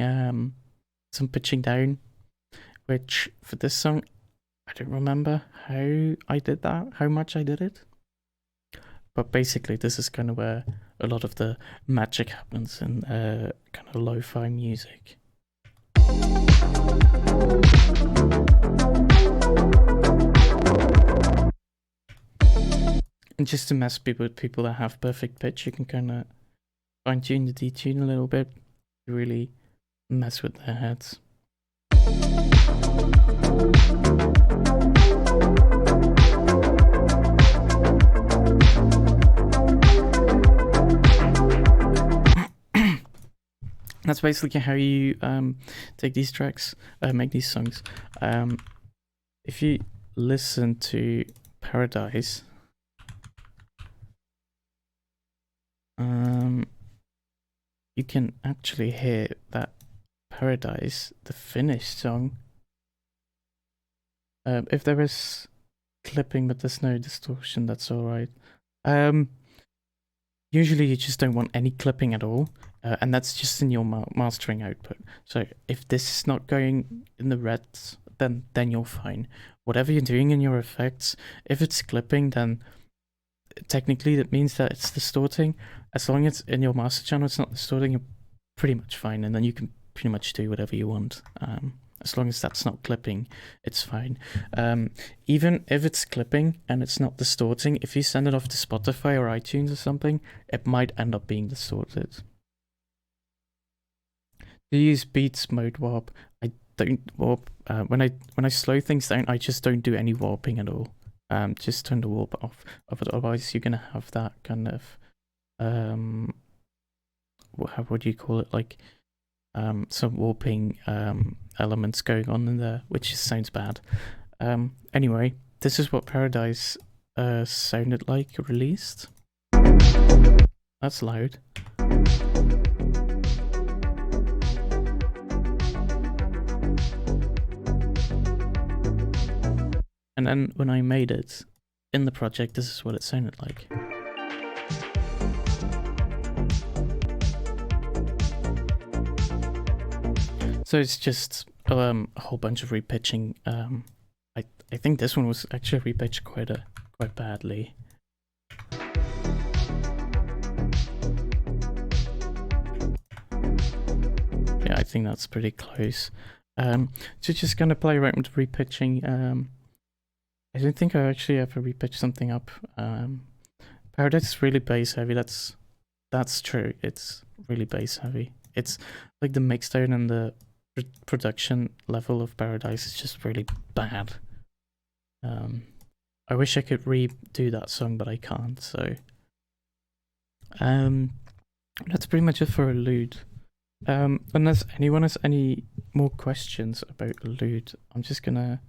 some pitching down, which for this song, I don't remember how I did that, how much I did it. But basically, this is kind of where a lot of the magic happens in kind of lo-fi music. And just to mess with people that have perfect pitch, you can kind of fine-tune the detune a little bit to really mess with their heads. basically how you take these tracks, make these songs. If you listen to Paradise, you can actually hear that Paradise, the finished song. If there is clipping but there's no distortion, that's alright. Usually you just don't want any clipping at all, and that's just in your mastering output. So if this is not going in the reds, then you're fine. Whatever you're doing in your effects, if it's clipping, then technically that means that it's distorting. As long as in your master channel it's not distorting, you're pretty much fine, and then you can pretty much do whatever you want. As long as that's not clipping, it's fine. Even if it's clipping and it's not distorting, if you send it off to Spotify or iTunes or something, it might end up being distorted. Do you use Beats mode warp? I don't warp. When I slow things down, I just don't do any warping at all. Just turn the warp off. Otherwise, you're gonna have that kind of what do you call it? Like some warping elements going on in there, which just sounds bad. Anyway, this is what Paradise sounded like released. That's loud. And then when I made it in the project, this is what it sounded like. So it's just a whole bunch of repitching. I think this one was actually repitched quite badly. Yeah, I think that's pretty close. So just gonna play around with repitching. I don't think I actually ever repitched something up. Paradise is really bass heavy. That's true. It's really bass heavy. It's like the mixdown and the production level of Paradise is just really bad. I wish I could redo that song, but I can't. So, that's pretty much it for Allude. Unless anyone has any more questions about Allude, I'm just gonna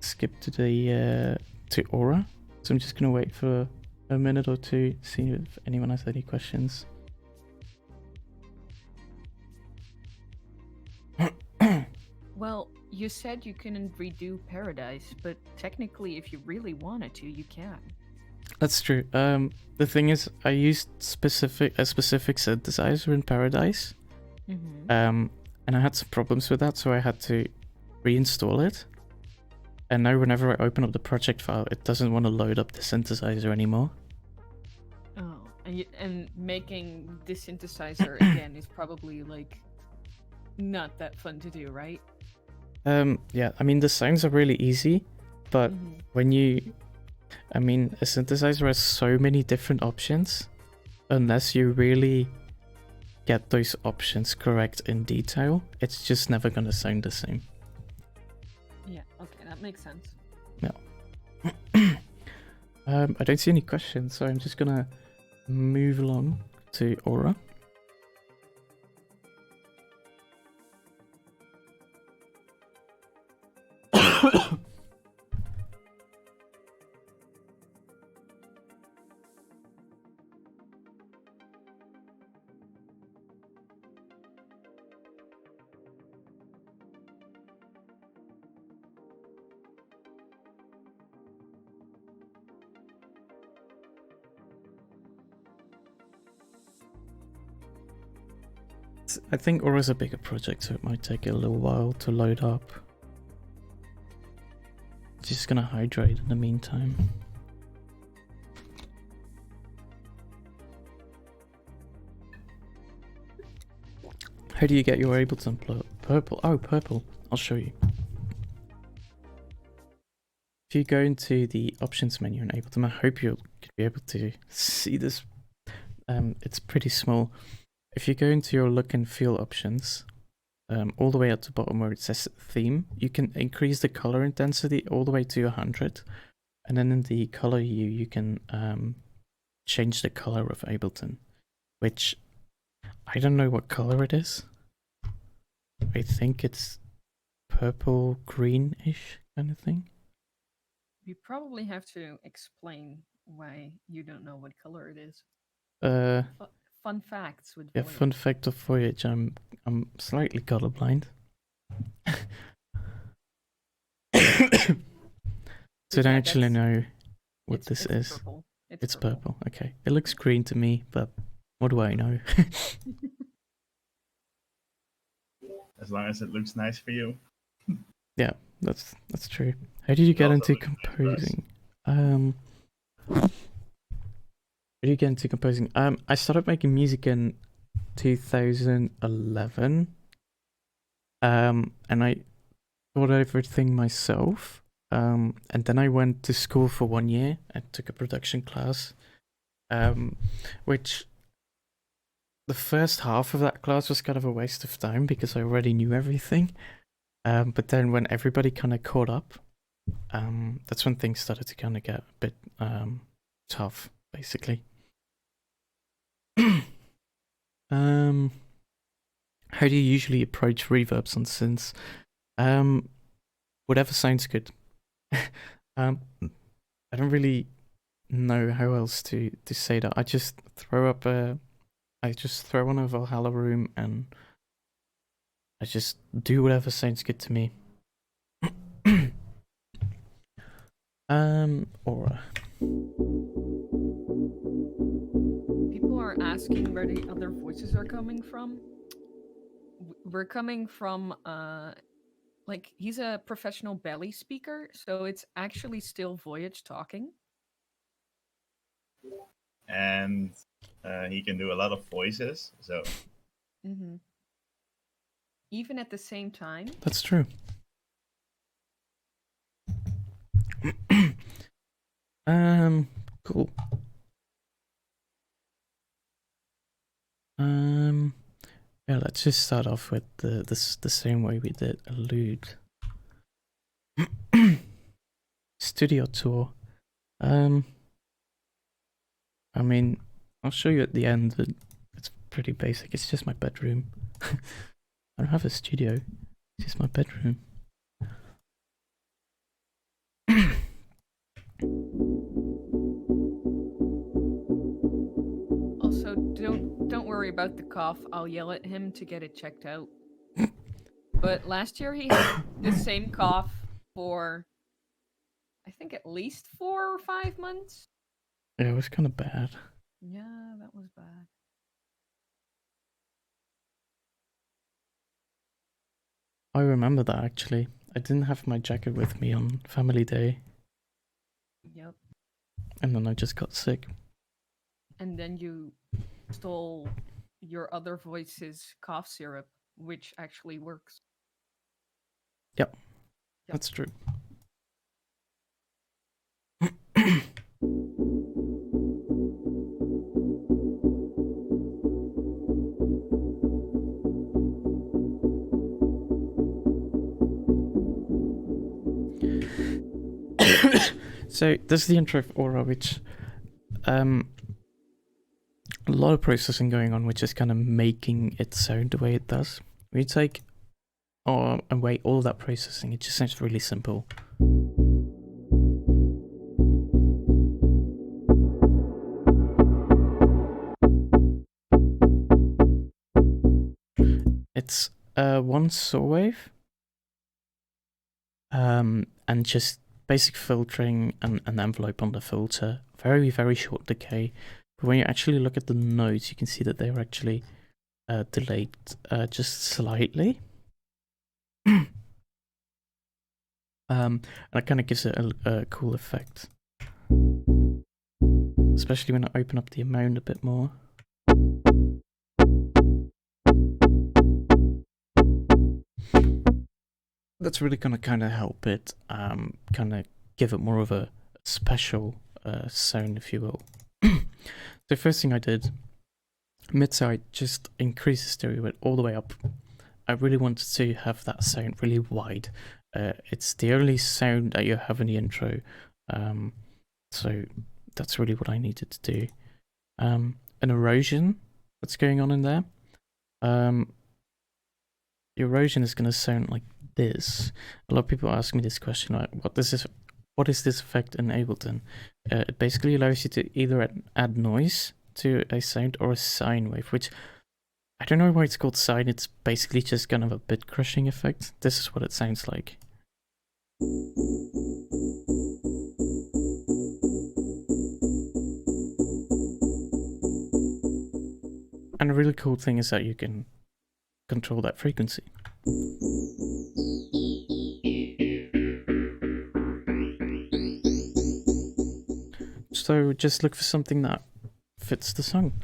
skip to the to Aura. So I'm just gonna wait for a minute or two, see if anyone has any questions. Well, you said you couldn't redo Paradise, but technically, if you really wanted to, you can. That's true. The thing is, I used a specific synthesizer in Paradise, and I had some problems with that, so I had to reinstall it. And now, whenever I open up the project file, it doesn't want to load up the synthesizer anymore. Oh, and making the synthesizer again is probably like not that fun to do, right? Yeah, I mean the sounds are really easy, but when a synthesizer has so many different options, unless you really get those options correct in detail, it's just never gonna sound the same. Yeah, okay, that makes sense. Yeah. I don't see any questions, so I'm just gonna move along to Aura. I think Aura's a bigger project, so it might take a little while to load up. Just gonna hydrate in the meantime. How do you get your Ableton purple? Oh, purple. I'll show you. If you go into the options menu in Ableton, I hope you'll be able to see this. It's pretty small. If you go into your look and feel options, all the way at the bottom where it says theme, you can increase the color intensity all the way to 100. And then in the color you can change the color of Ableton, which I don't know what color it is. I think it's purple greenish kind of thing. You probably have to explain why you don't know what color it is. Fun facts with Yeah, Voyage. fun fact of Voyage, I'm slightly colorblind. So I don't actually know what this is. Purple. It's purple. Okay. It looks green to me, but what do I know? As long as it looks nice for you. Yeah, that's true. How did you get also into looks nice for us. composing? How did you get into composing? I started making music in 2011. And I taught everything myself. And then I went to school for 1 year and took a production class. Which the first half of that class was kind of a waste of time because I already knew everything. But then when everybody kind of caught up, that's when things started to kind of get a bit tough, basically. How do you usually approach reverbs on synths? Whatever sounds good. I don't really know how else to say that. I just throw on a Valhalla room and I just do whatever sounds good to me. Aura. People are asking where the other voices are coming from. We're coming from like he's a professional belly speaker, so it's actually still Voyage talking. And he can do a lot of voices, so Even at the same time. That's true. Cool. Yeah, let's just start off with the same way we did Allude. Studio tour. I mean, I'll show you at the end. It's pretty basic. It's just my bedroom. I don't have a studio. It's just my bedroom. Also, don't worry about the cough. I'll yell at him to get it checked out. But last year he had the same cough for, I think, at least 4 or 5 months. Yeah, it was kind of bad. Yeah, that was bad. I remember that actually. I didn't have my jacket with me on Family Day. Yep. And then I just got sick. And then you stole your other voice's cough syrup, which actually works. Yep. That's true. So this is the intro of Aura, which a lot of processing going on, which is kind of making it sound the way it does. When you take away all of that processing, it just sounds really simple. It's one saw wave, and just basic filtering and an envelope on the filter. Very, very short decay. But when you actually look at the notes, you can see that they're actually delayed just slightly. And that kind of gives it a cool effect. Especially when I open up the amount a bit more. That's really gonna kind of help it, kind of give it more of a special sound, if you will. The first thing I did, mid-side, just increase the stereo width all the way up. I really wanted to have that sound really wide. It's the only sound that you have in the intro, so that's really what I needed to do. An erosion that's going on in there. erosion is going to sound like this. A lot of people ask me this question, like, what is this effect in Ableton? It basically allows you to either add noise to a sound or a sine wave, which I don't know why it's called sine. It's basically just kind of a bit crushing effect. This is what it sounds like. And a really cool thing is that you can control that frequency. So just look for something that fits the song.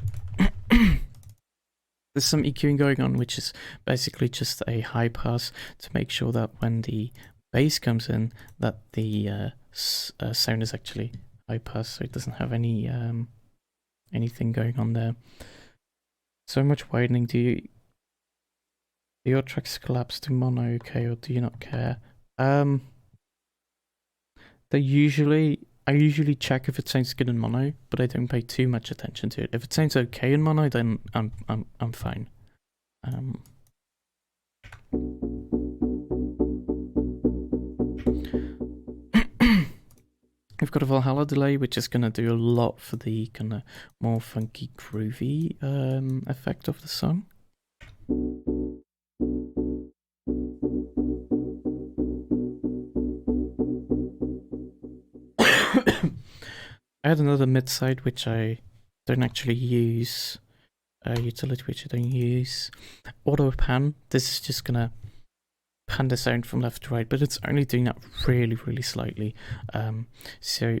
There's some EQing going on, which is basically just a high pass to make sure that when the bass comes in, that the sound is actually high pass, so it doesn't have any anything going on there. So much widening. Do your tracks collapse to mono, okay, or do you not care? I usually check if it sounds good in mono, but I don't pay too much attention to it. If it sounds okay in mono, then I'm fine. We've got a Valhalla delay, which is gonna do a lot for the kind of more funky, groovy effect of the song. I had another mid side which I don't actually use, utility which I don't use. Auto pan, this is just gonna pan the sound from left to right, but it's only doing that really, really slightly. So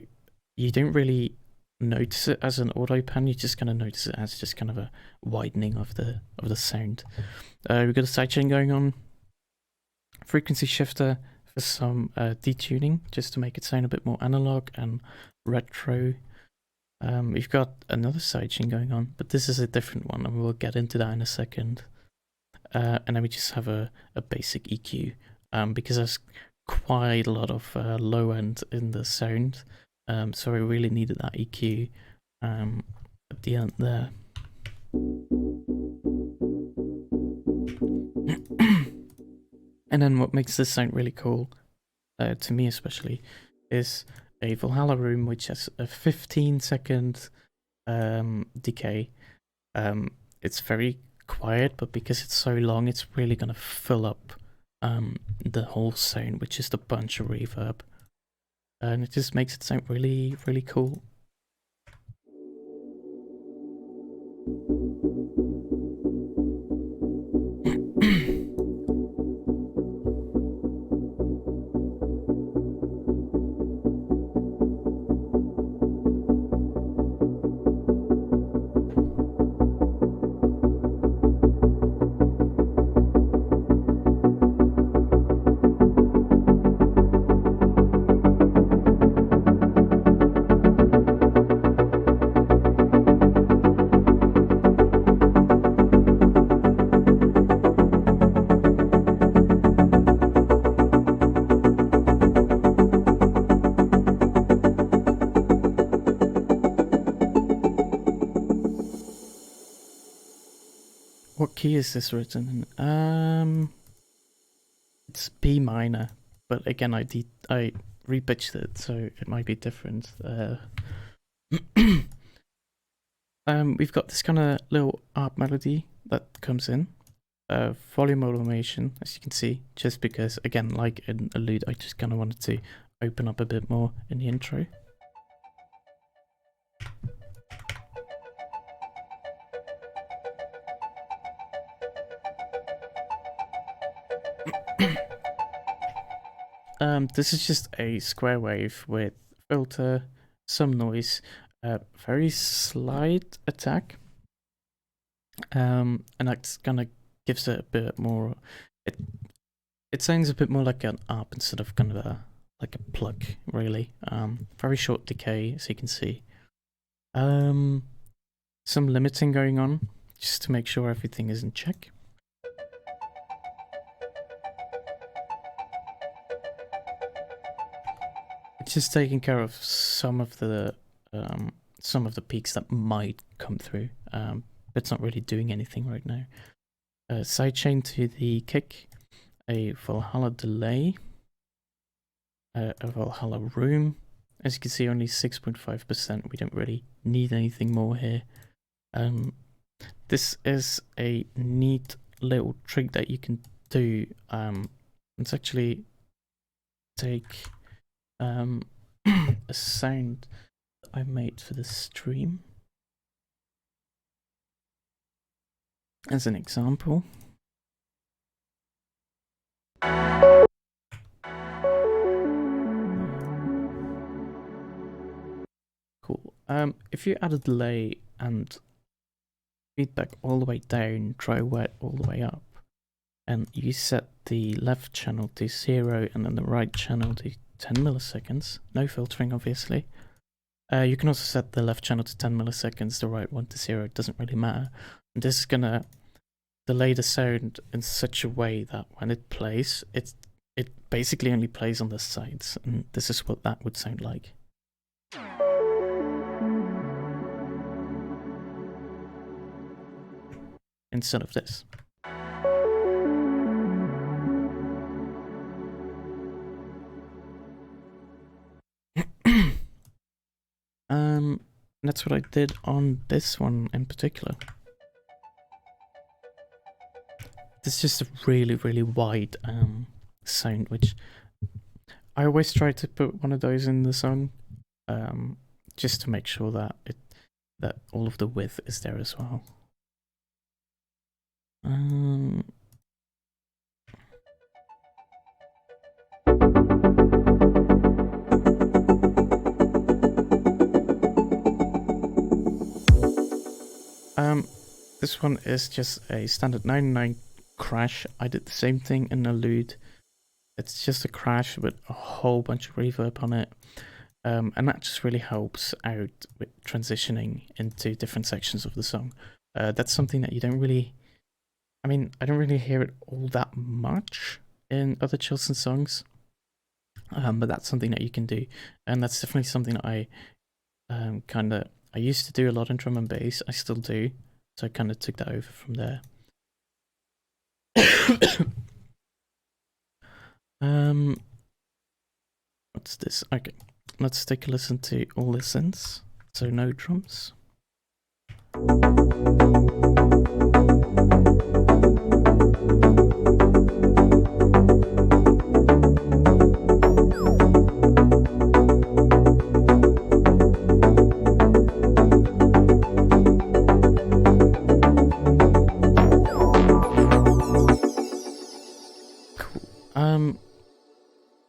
you don't really notice it as an auto pan, you're just gonna notice it as just kind of a widening of the sound. We've got a sidechain going on, frequency shifter for some detuning, just to make it sound a bit more analog and retro. We've got another sidechain going on, but this is a different one, and we'll get into that in a second. And then we just have a basic EQ, because there's quite a lot of low end in the sound, so I really needed that EQ at the end there. And then what makes this sound really cool, to me especially, is a Valhalla room which has a 15-second decay. It's very quiet, but because it's so long, it's really gonna fill up the whole sound, which is a bunch of reverb, and it just makes it sound really, really cool. What key is this written in? It's B minor, but again, I repitched it, so it might be different. We've got this kind of little ARP melody that comes in. Volume automation, as you can see, just because, again, like in Allude, I just kind of wanted to open up a bit more in the intro. This is just a square wave with filter, some noise, very slight attack, and that kind of gives it a bit more. It sounds a bit more like an ARP instead of kind of like a plug, really. Very short decay, as you can see. Some limiting going on, just to make sure everything is in check. It's just taking care of some of the peaks that might come through. But it's not really doing anything right now. sidechain to the kick, a Valhalla delay, a Valhalla room. As you can see, only 6.5%. We don't really need anything more here. This is a neat little trick that you can do. Let's actually take a sound that I made for the stream as an example. Cool. If you add a delay and feedback all the way down, dry wet all the way up, and you set the left channel to 0 and then the right channel to 10 milliseconds, no filtering obviously. You can also set the left channel to 10 milliseconds, the right one to 0, it doesn't really matter. And this is gonna delay the sound in such a way that when it plays, it basically only plays on the sides, and this is what that would sound like. Instead of this. That's what I did on this one in particular. This is just a really, really wide sound, which I always try to put one of those in the song, just to make sure that that all of the width is there as well. This one is just a standard 99 crash. I did the same thing in Allude. It's just a crash with a whole bunch of reverb on it. And that just really helps out with transitioning into different sections of the song. That's something that you don't really... I mean, I don't really hear it all that much in other Chilson songs. But that's something that you can do. And that's definitely something that I I used to do a lot in drum and bass. I still do. So I kind of took that over from there. What's this? Okay, let's take a listen to all the synths. So no drums.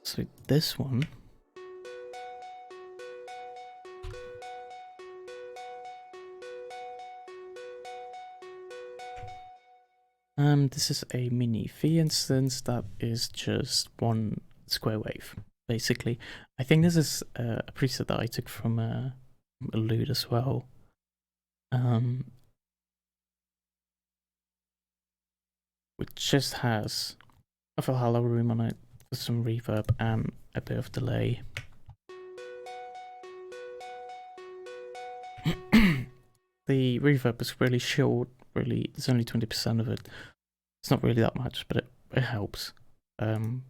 So this one. This is a mini V instance that is just one square wave, basically. I think this is a preset that I took from Allude as well. Which just has a Valhalla room on it with some reverb and a bit of delay. The reverb is really short, really, there's only 20% of it. It's not really that much, but it helps. That's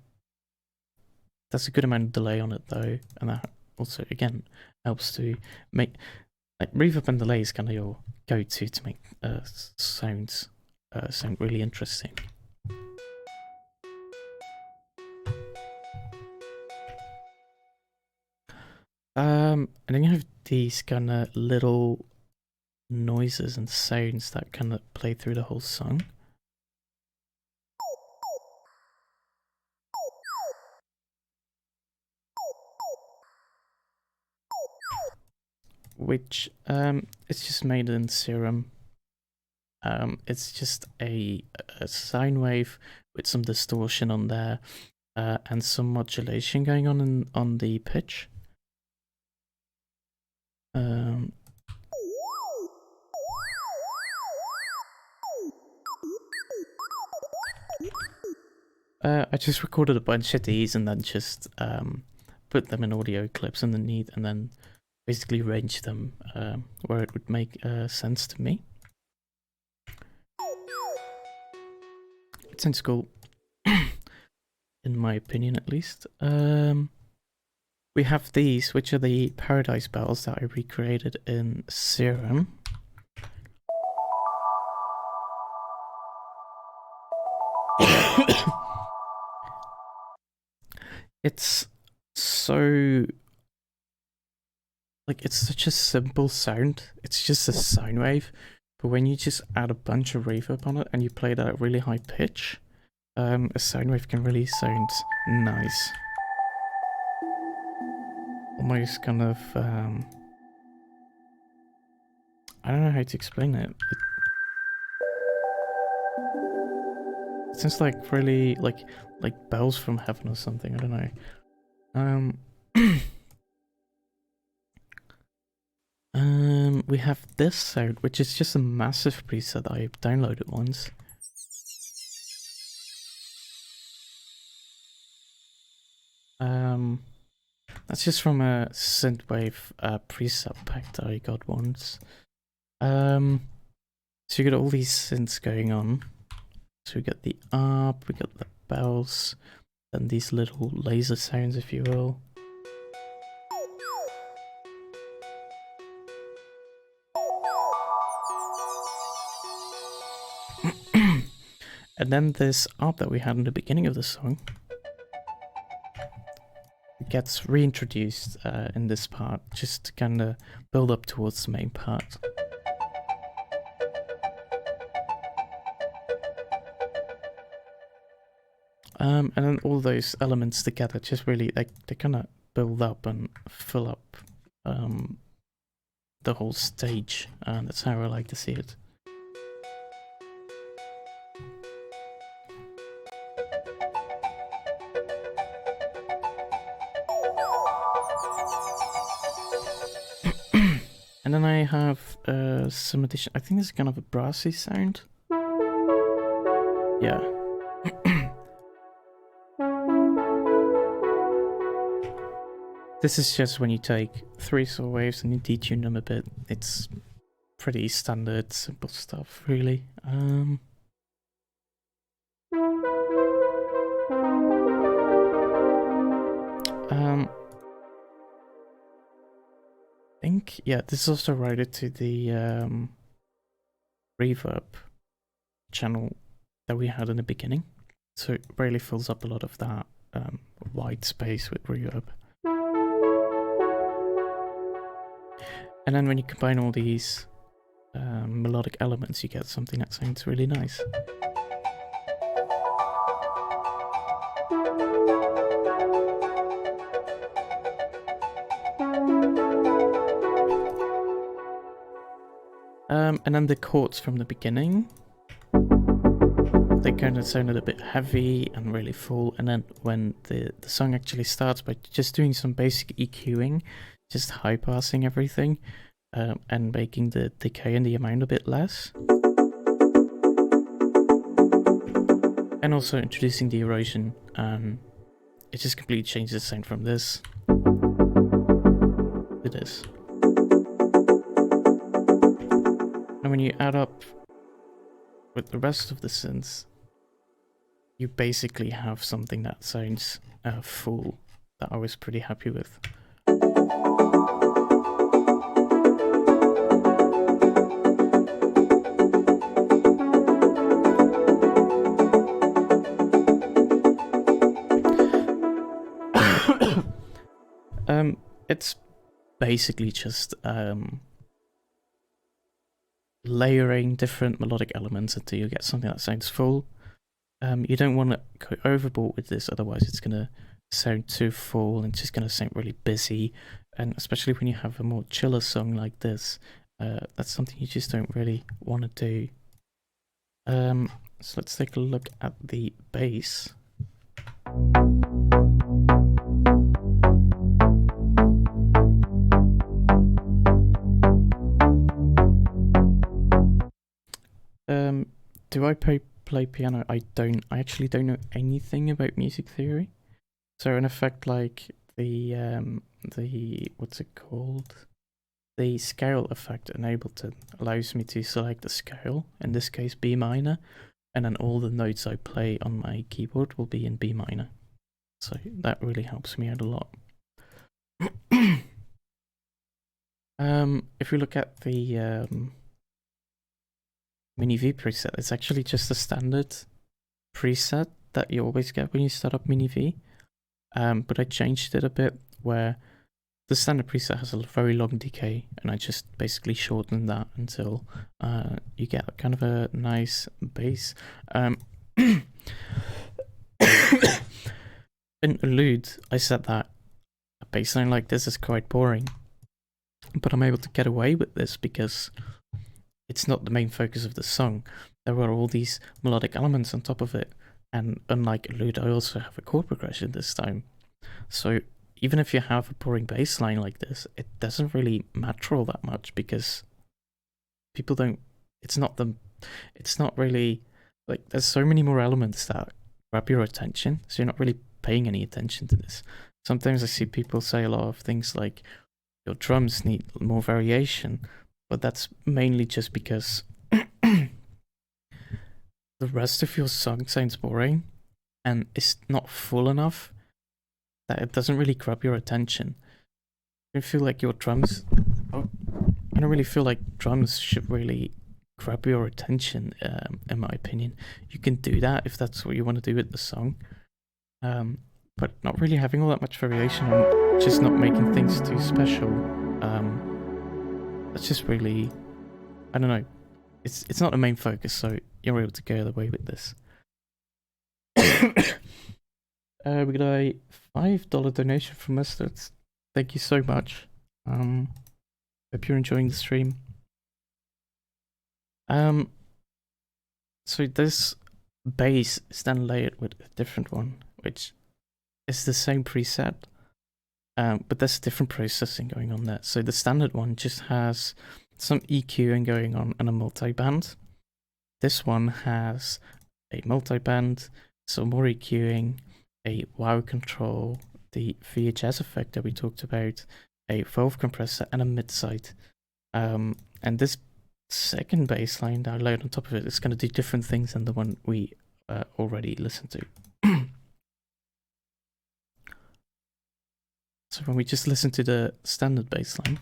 a good amount of delay on it though, and that also, again, helps to make, like, reverb and delay is kind of your go-to to make sounds sound really interesting. And then you have these kind of little noises and sounds that kind of play through the whole song. Which it's just made in Serum. It's just a sine wave with some distortion on there and some modulation going on the pitch. I just recorded a bunch of these and then just put them in audio clips underneath and then basically arrange them where it would make sense to me. It sounds cool, in my opinion at least. We have these, which are the paradise bells that I recreated in Serum. It's so... like, it's such a simple sound. It's just a sine wave. But when you just add a bunch of reverb on it and you play that at really high pitch, a sine wave can really sound nice. Almost kind of, I don't know how to explain it. It sounds like really, like bells from heaven or something, I don't know. We have this sound, which is just a massive preset that I downloaded once. That's just from a synthwave preset pack that I got once. So you got all these synths going on. So we got the ARP, we got the bells, then these little laser sounds, if you will. And then this ARP that we had in the beginning of the song gets reintroduced in this part, just to kind of build up towards the main part. And then all those elements together just really, they kind of build up and fill up the whole stage, and that's how I like to see it. And then I have some addition. I think this is kind of a brassy sound. Yeah. This is just when you take 3 saw waves and you detune them a bit. It's pretty standard, simple stuff, really. I think, yeah, this is also routed to the reverb channel that we had in the beginning. So it really fills up a lot of that white space with reverb. And then when you combine all these melodic elements, you get something that sounds really nice. And then the chords from the beginning, they kind of sounded a bit heavy and really full, and then when the song actually starts by just doing some basic EQing, just high passing everything, and making the decay and the amount a bit less. And also introducing the erosion, it just completely changes the sound from this to this. And when you add up with the rest of the synths, you basically have something that sounds full, that I was pretty happy with. It's basically just layering different melodic elements until you get something that sounds full. You don't want to go overboard with this, otherwise it's going to sound too full and it's just going to sound really busy. And especially when you have a more chiller song like this, that's something you just don't really want to do. So let's take a look at the bass. Do I play piano? I actually don't know anything about music theory. So in effect, like the what's it called? The scale effect in Ableton allows me to select a scale, in this case B minor, and then all the notes I play on my keyboard will be in B minor. So that really helps me out a lot. If you look at the Mini V preset, it's actually just a standard preset that you always get when you start up Mini V. But I changed it a bit where the standard preset has a very long decay, and I just basically shortened that until you get kind of a nice bass. In Allude, I said that a bassline like this is quite boring, but I'm able to get away with this because it's not the main focus of the song. There are all these melodic elements on top of it, and unlike Allude, I also have a chord progression this time. So even if you have a boring bass line like this, it doesn't really matter all that much because people don't, it's not really, like, there's so many more elements that grab your attention, so you're not really paying any attention to this. Sometimes I see people say a lot of things like, your drums need more variation, but that's mainly just because the rest of your song sounds boring and it's not full enough that it doesn't really grab your attention. I feel like your drums, I don't really feel like drums should really grab your attention, in my opinion. You can do that if that's what you want to do with the song, but not really having all that much variation and just not making things too special. That's just really, I don't know. It's not the main focus, so you're able to go the way with this. We got a $5 donation from Mustard. Thank you so much. Hope you're enjoying the stream. So this bass is then layered with a different one, which is the same preset, but there's different processing going on there. So the standard one just has some EQing going on and a multiband. This one has a multiband, some more EQing, a wow control, the VHS effect that we talked about, a valve compressor, and a mid-side. And this second bass line that I layered on top of it is going to do different things than the one we already listened to. So when we just listen to the standard bass line,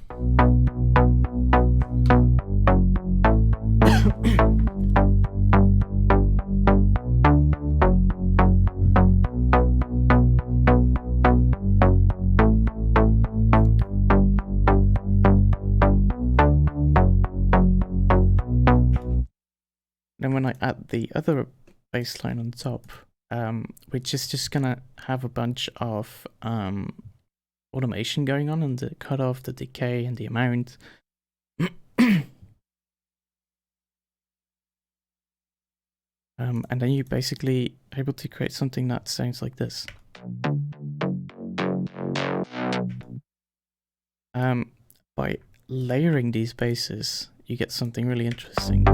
then when I add the other bass line on top, which is just gonna have a bunch of automation going on and the cutoff, the decay, and the amount. And then you're basically able to create something that sounds like this. By layering these basses, you get something really interesting.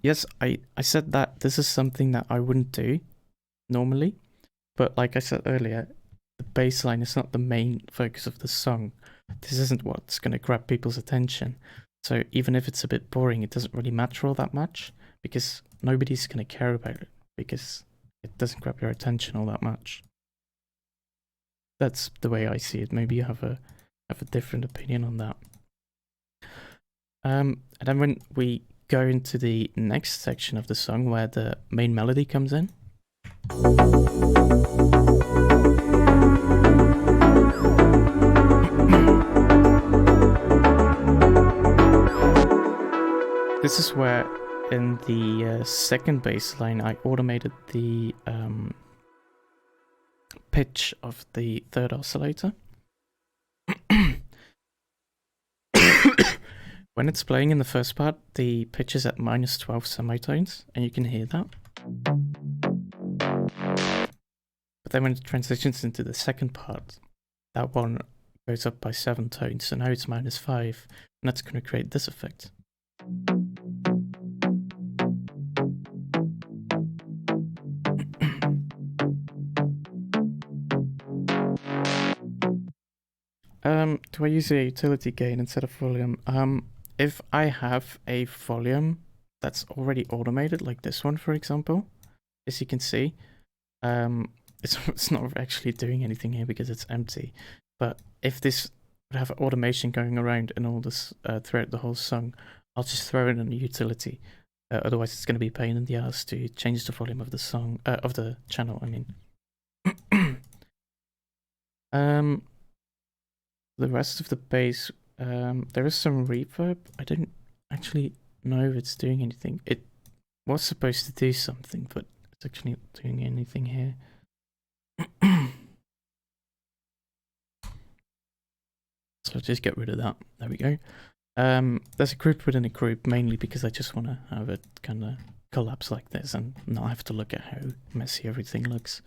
Yes, I said that this is something that I wouldn't do normally, but like I said earlier, the bass line is not the main focus of the song. This isn't what's going to grab people's attention. So even if it's a bit boring, it doesn't really matter all that much because nobody's going to care about it because it doesn't grab your attention all that much. That's the way I see it. Maybe you have a different opinion on that. And then when we go into the next section of the song where the main melody comes in, this is where in the second bass line I automated the pitch of the third oscillator. When it's playing in the first part, the pitch is at -12 semitones, and you can hear that. But then when it transitions into the second part, that one goes up by 7 tones, so now it's -5, and that's going to create this effect. Do I use a utility gain instead of volume? If I have a volume that's already automated, like this one, for example, as you can see, it's not actually doing anything here because it's empty. But if this would have automation going around and all this throughout the whole song, I'll just throw it in a utility. Otherwise, it's going to be a pain in the ass to change the volume of the song, of the channel. I mean, the rest of the bass, there is some reverb. I don't actually know if it's doing anything. It was supposed to do something, but it's actually not doing anything here. So I'll just get rid of that. There we go. There's a group within a group, mainly because I just want to have it kind of collapse like this and not have to look at how messy everything looks.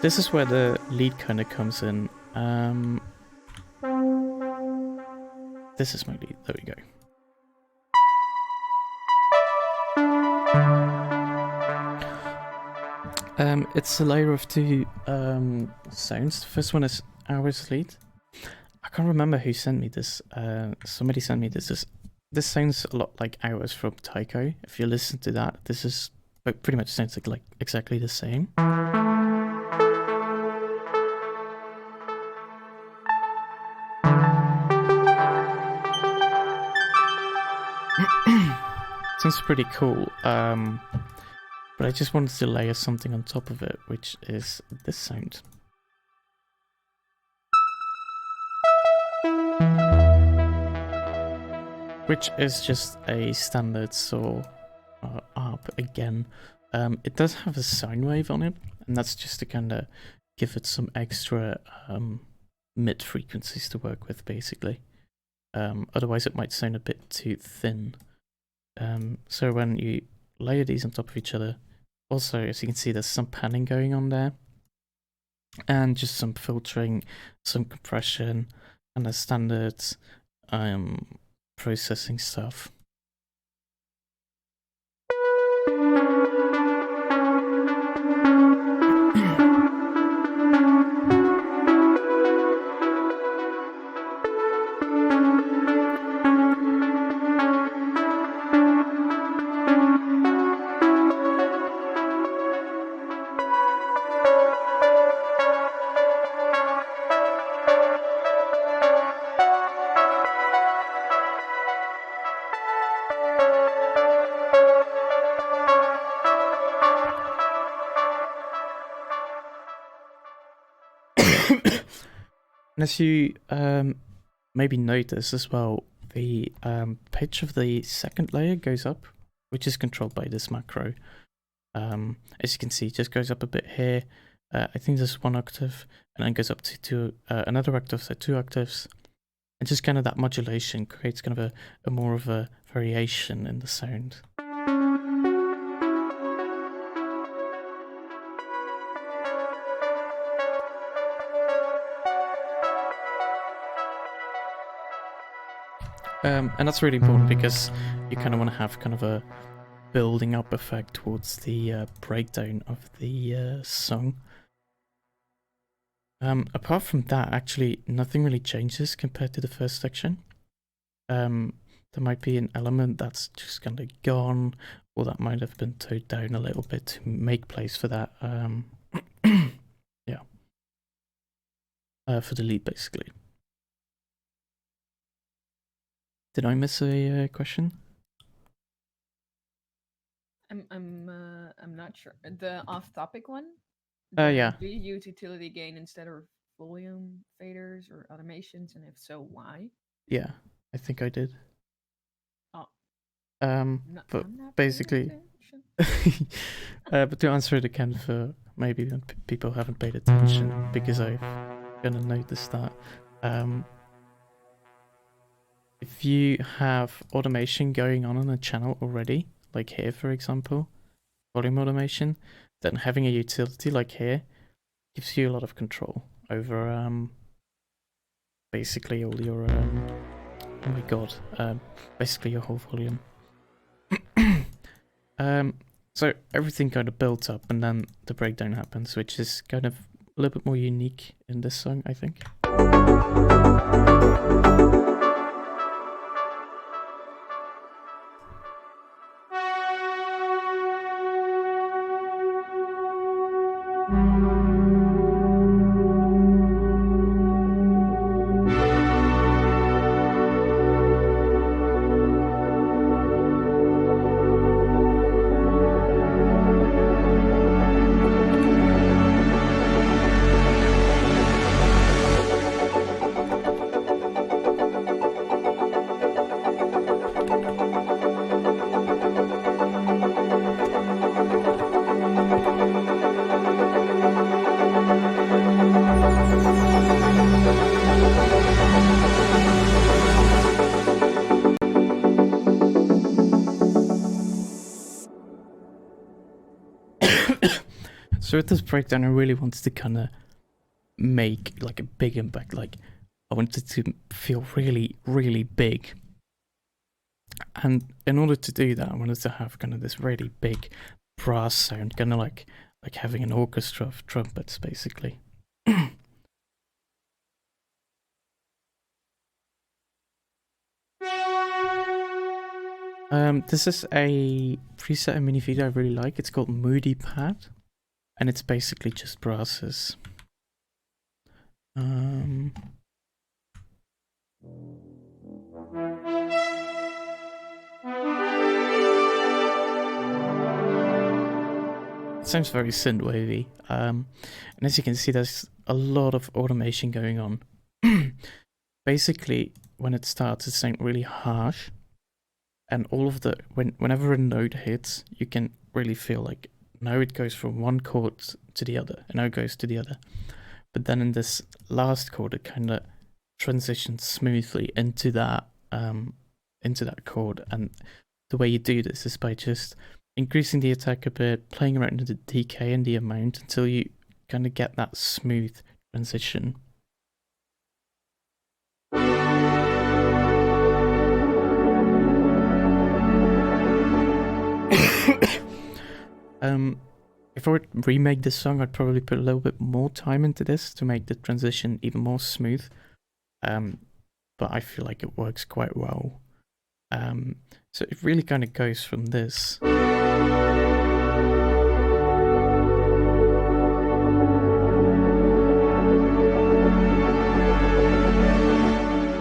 This is where the lead kind of comes in. This is my lead. There we go. It's a layer of two sounds. The first one is Hours lead. I can't remember who sent me this. Somebody sent me this. This sounds a lot like Hours from Taiko. If you listen to that, this is pretty much sounds like exactly the same. Sounds pretty cool. But I just wanted to layer something on top of it, which is this sound. Which is just a standard saw ARP again. It does have a sine wave on it, and that's just to kind of give it some extra mid frequencies to work with, basically. Otherwise, it might sound a bit too thin. So when you layer these on top of each other, also, as you can see, there's some panning going on there, and just some filtering, some compression, and the standard processing stuff. And as you maybe notice as well, the pitch of the second layer goes up, which is controlled by this macro. As you can see, it just goes up a bit here. I think there's 1 octave, and then goes up to another octave, so 2 octaves. And just kind of that modulation creates kind of a more of a variation in the sound. And that's really important because you kind of want to have kind of a building up effect towards the breakdown of the song. Apart from that, actually, nothing really changes compared to the first section. There might be an element that's just kind of gone, or that might have been toned down a little bit to make place for that. Yeah. For the lead, basically. Did I miss a question? I'm not sure. The off-topic one. Yeah. Do you use utility gain instead of volume faders or automations, and if so, why? Yeah, I think I did. Oh. But basically, but to answer it again for maybe when people haven't paid attention, because I've kind of noticed that. If you have automation going on a channel already, like here for example, volume automation, then having a utility like here gives you a lot of control over basically all your oh my god, basically your whole volume. So everything kind of built up and then the breakdown happens, which is kind of a little bit more unique in this song, I think. So with this breakdown, I really wanted to kind of make like a big impact. Like I wanted to feel really, really big. And in order to do that, I wanted to have kind of this really big brass sound, kind of like having an orchestra of trumpets, basically. This is a preset mini video I really like. It's called Moody Pad, and it's basically just brasses. It sounds very synthwavy, and as you can see, there's a lot of automation going on. Basically, when it starts, it sounds really harsh, and all of the whenever a note hits, you can really feel like now it goes from one chord to the other, and now it goes to the other. But then in this last chord, it kind of transitions smoothly into that chord, and the way you do this is by just increasing the attack a bit, playing around with the decay and the amount until you kind of get that smooth transition. If I were to remake this song, I'd probably put a little bit more time into this to make the transition even more smooth. But I feel like it works quite well. So it really kind of goes from this.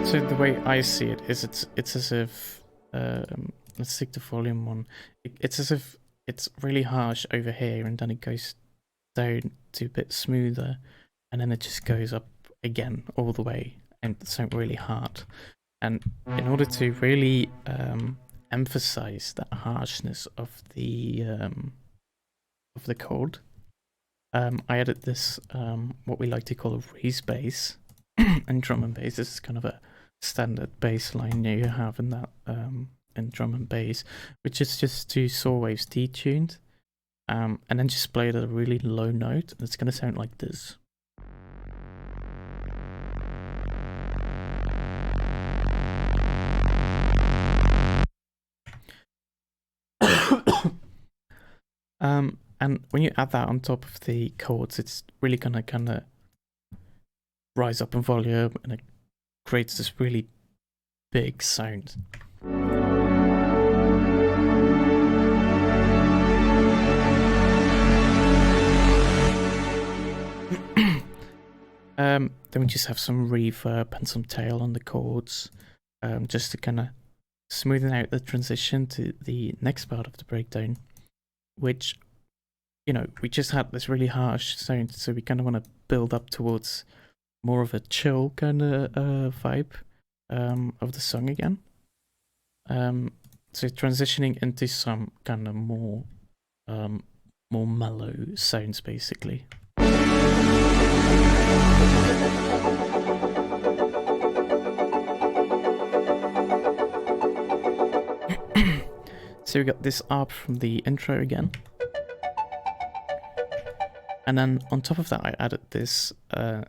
So the way I see it is it's as if, let's take the volume one. It's as if it's really harsh over here and then it goes down to a bit smoother and then it just goes up again all the way and it sounds really hard. And in order to really emphasize that harshness of the chord, I added this what we like to call a raise bass. And drum and bass is kind of a standard bass line you have in that in drum and bass, which is just two saw waves detuned, and then just play it at a really low note, and it's gonna sound like this. And when you add that on top of the chords, it's really gonna kind of rise up in volume, and it creates this really big sound. Then we just have some reverb and some tail on the chords, just to kind of smoothen out the transition to the next part of the breakdown, which, you know, we just had this really harsh sound, so we kind of want to build up towards more of a chill kind of vibe of the song again. So transitioning into some kind of more mellow sounds, basically. So we got this ARP from the intro again. And then on top of that, I added this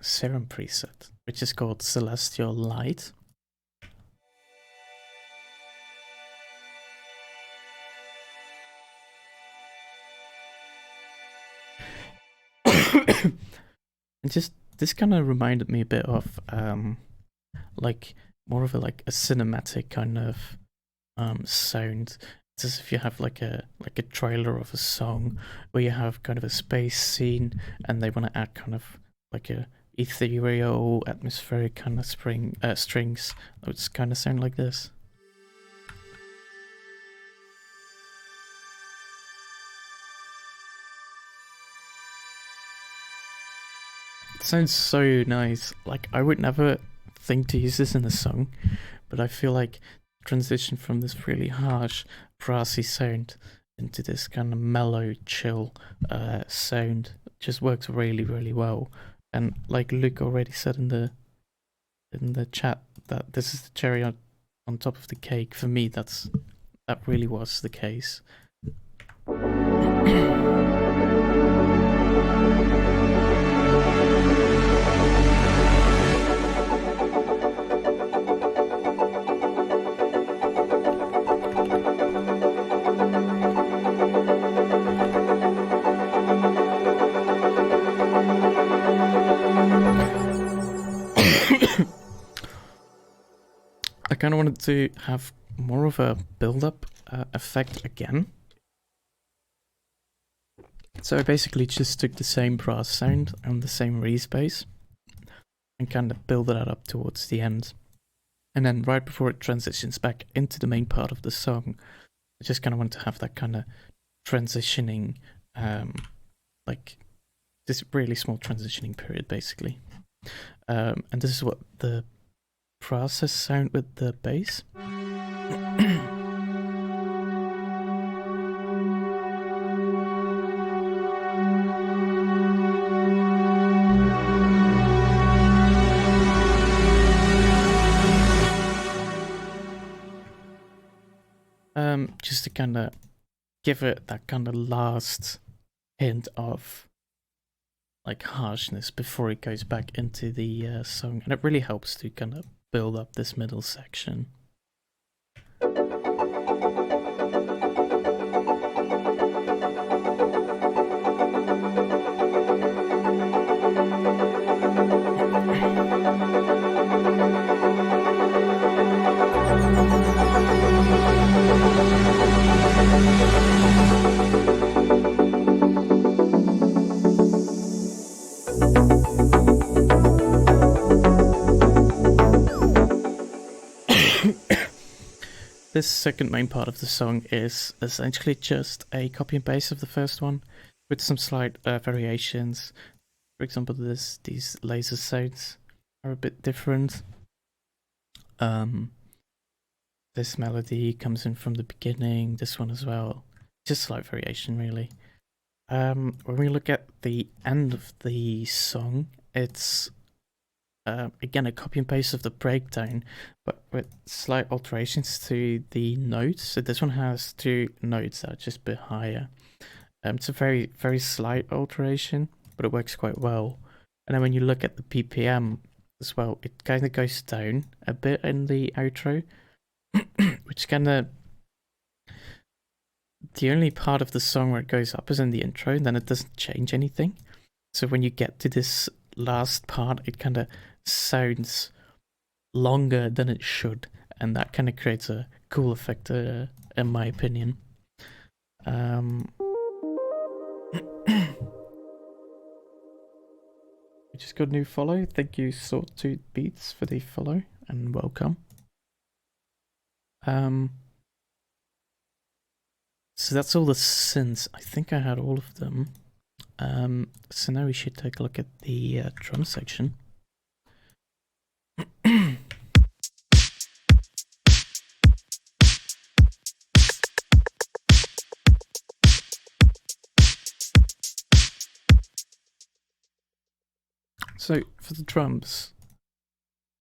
serum preset, which is called Celestial Light. And just this kind of reminded me a bit of like more of a cinematic kind of sound. It's as if you have like a trailer of a song where you have kind of a space scene and they want to add kind of like a ethereal atmospheric kind of strings. It's kind of sound like this. It sounds so nice. Like I would never think to use this in a song, but I feel like transition from this really harsh brassy sound into this kind of mellow chill sound just works really, really well. And like Luke already said in the chat, that this is the cherry on top of the cake. For me, that really was the case. I kind of wanted to have more of a build-up effect again. So I basically just took the same brass sound and the same re-space and kind of build that up towards the end. And then right before it transitions back into the main part of the song, I just kind of want to have that kind of transitioning, like this really small transitioning period basically. And this is what the process sound with the bass. Just to kind of give it that kind of last hint of like harshness before it goes back into the song, and it really helps to kind of build up this middle section. This second main part of the song is essentially just a copy and paste of the first one, with some slight variations. For example, these laser sounds are a bit different. This melody comes in from the beginning, this one as well. Just slight variation, really. When we look at the end of the song, it's again a copy and paste of the breakdown, but with slight alterations to the notes. So this one has 2 notes that are just a bit higher. It's a very, very slight alteration, but it works quite well. And then when you look at the BPM as well, it kind of goes down a bit in the outro, which kind of the only part of the song where it goes up is in the intro, and then it doesn't change anything. So when you get to this last part, it kind of sounds longer than it should, and that kind of creates a cool effect, in my opinion. We just got a new follow. Thank you, Sawtooth Beats, for the follow and welcome. So that's all the synths. I think I had all of them. So now we should take a look at the drum section. So for the drums,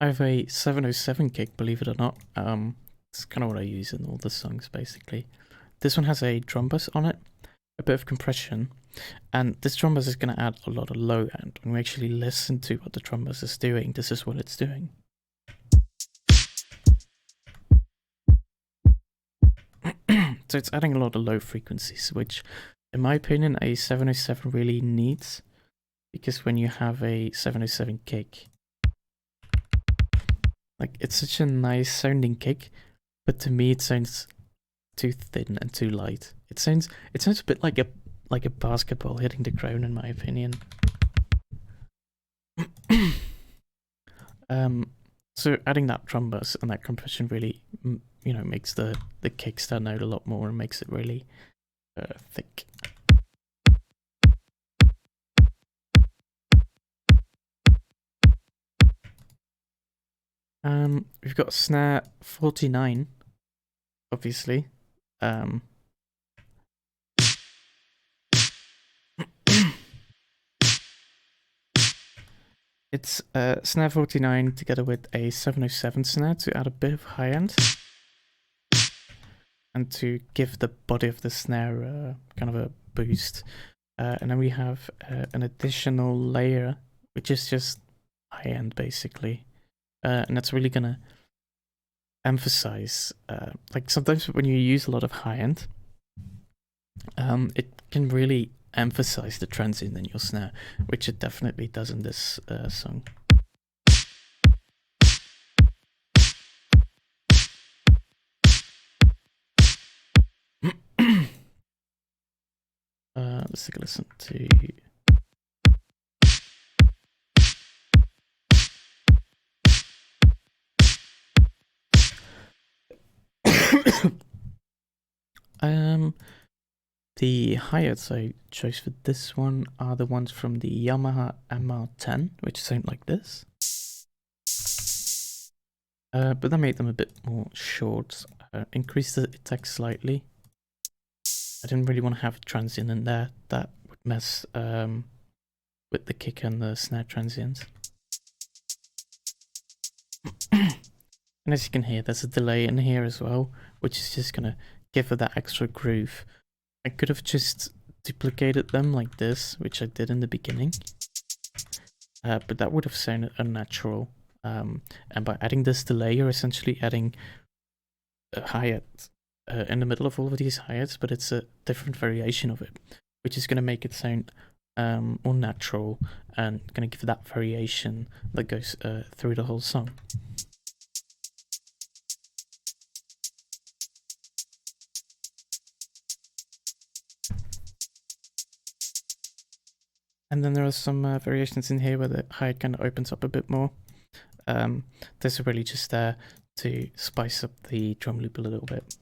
I have a 707 kick, believe it or not. It's kind of what I use in all the songs, basically. This one has a drum bus on it, a bit of compression, And this drum bass is going to add a lot of low end. When we actually listen to what the drum bass is doing, this is what it's doing. So it's adding a lot of low frequencies, which in my opinion a 707 really needs, because when you have a 707 kick, like, it's such a nice sounding kick, but to me it sounds too thin and too light. It sounds a bit like a basketball hitting the ground, in my opinion. So adding that drum bass and that compression really, you know, makes the kick stand out a lot more and makes it really thick. We've got snare 49, obviously. It's snare 49 together with a 707 snare to add a bit of high end and to give the body of the snare kind of a boost. And then we have an additional layer, which is just high end basically. And that's really gonna emphasize, like, sometimes when you use a lot of high end, it can really emphasize the transient in your snare, which it definitely does in this song. Let's take a listen to. The hi-hats I chose for this one are the ones from the Yamaha MR10, which sound like this. But that made them a bit more short. Increased the attack slightly. I didn't really want to have a transient in there. That would mess with the kick and the snare transients. And as you can hear, there's a delay in here as well, which is just gonna give it that extra groove. I could have just duplicated them like this, which I did in the beginning, but that would have sounded unnatural. And by adding this delay, you're essentially adding a hi-hat in the middle of all of these hi-hats, but it's a different variation of it, which is going to make it sound more natural and going to give that variation that goes through the whole song. And then there are some variations in here where the hi-hat kind of opens up a bit more. This is really just there to spice up the drum loop a little bit.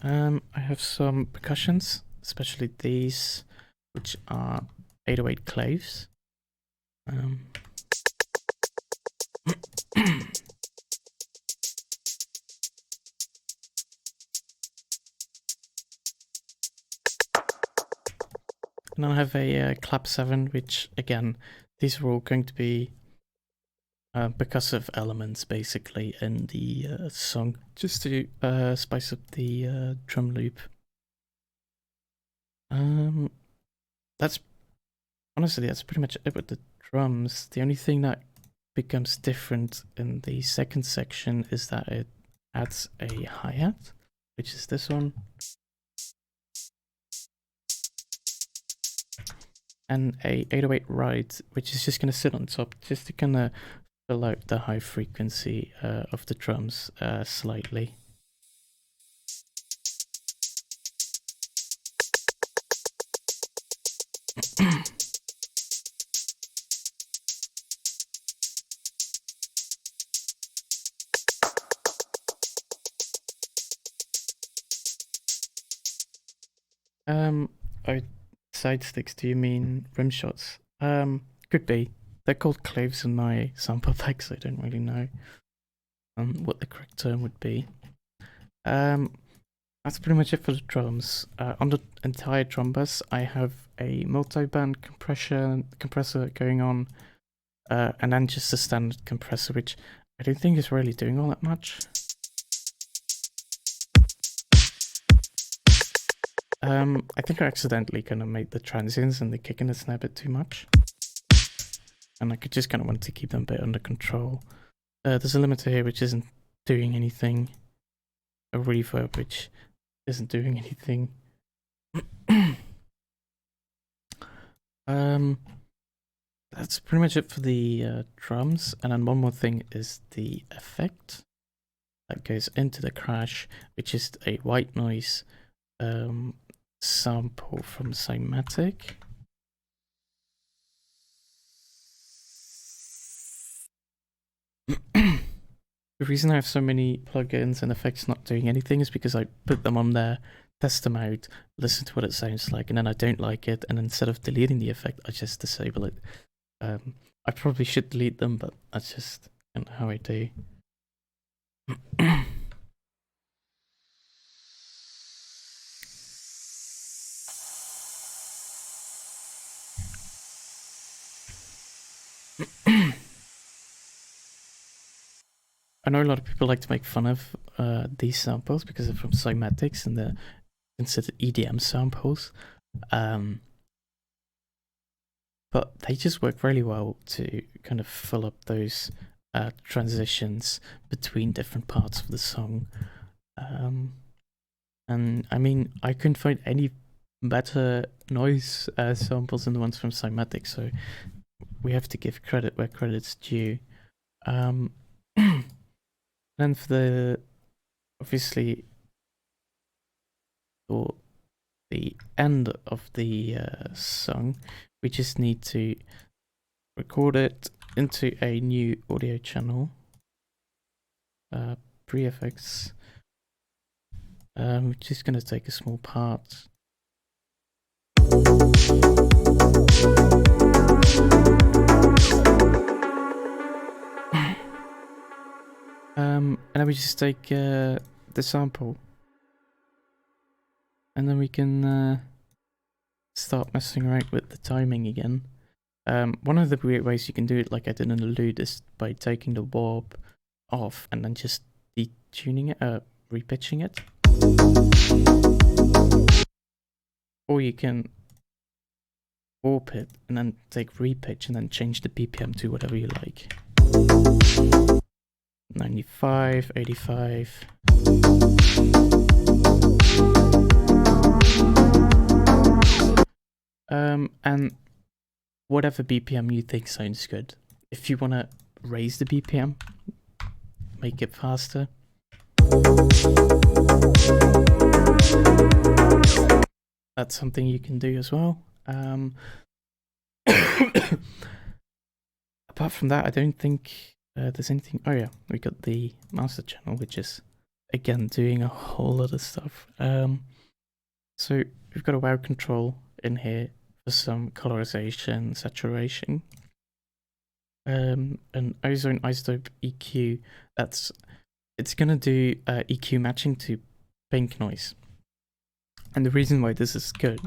I have some percussions, especially these, which are 808 claves. And then I have a clap 7, which, again, these are all going to be percussive elements basically in the song, just to spice up the drum loop. That's pretty much it with the drums. The only thing that becomes different in the second section is that it adds a hi-hat, which is this one, and a 808 ride, which is just going to sit on top, just to kind of fill out the high frequency of the drums slightly. Side sticks, do you mean rim shots? Could be. They're called claves in my sample packs, so I don't really know what the correct term would be. That's pretty much it for the drums. On the entire drum bass, I have a multi-band compressor going on, and then just a standard compressor, which I don't think is really doing all that much. I think I accidentally kind of made the transients and the kick and the snare a bit too much. And I could just kind of want to keep them a bit under control. There's a limiter here which isn't doing anything. A reverb which isn't doing anything. That's pretty much it for the drums. And then one more thing is the effect that goes into the crash, which is a white noise sample from Cymatic. The reason I have so many plugins and effects not doing anything is because I put them on there, test them out, listen to what it sounds like, and then I don't like it, and instead of deleting the effect, I just disable it. I probably should delete them, but that's just kind of how I do. I know a lot of people like to make fun of these samples because they're from Cymatics and they're considered EDM samples. But they just work really well to kind of fill up those transitions between different parts of the song. And I mean, I couldn't find any better noise samples than the ones from Cymatic, so we have to give credit where credit's due. Then for the, obviously, for the end of the song, we just need to record it into a new audio channel, pre-effects, which is going to take a small part. And then we just take the sample, and then we can start messing around with the timing again. One of the weird ways you can do it, like I did in Allude, is by taking the warp off and then just detuning it, repitching it. Or you can warp it and then take repitch and then change the BPM to whatever you like. 95, 85. And whatever BPM you think sounds good. If you want to raise the BPM, make it faster. That's something you can do as well. Apart from that, I don't think there's anything. Oh yeah, we got the master channel, which is again doing a whole lot of stuff. So we've got a wow control in here for some colorization, saturation. An ozone isotope EQ. It's gonna do EQ matching to pink noise. And the reason why this is good,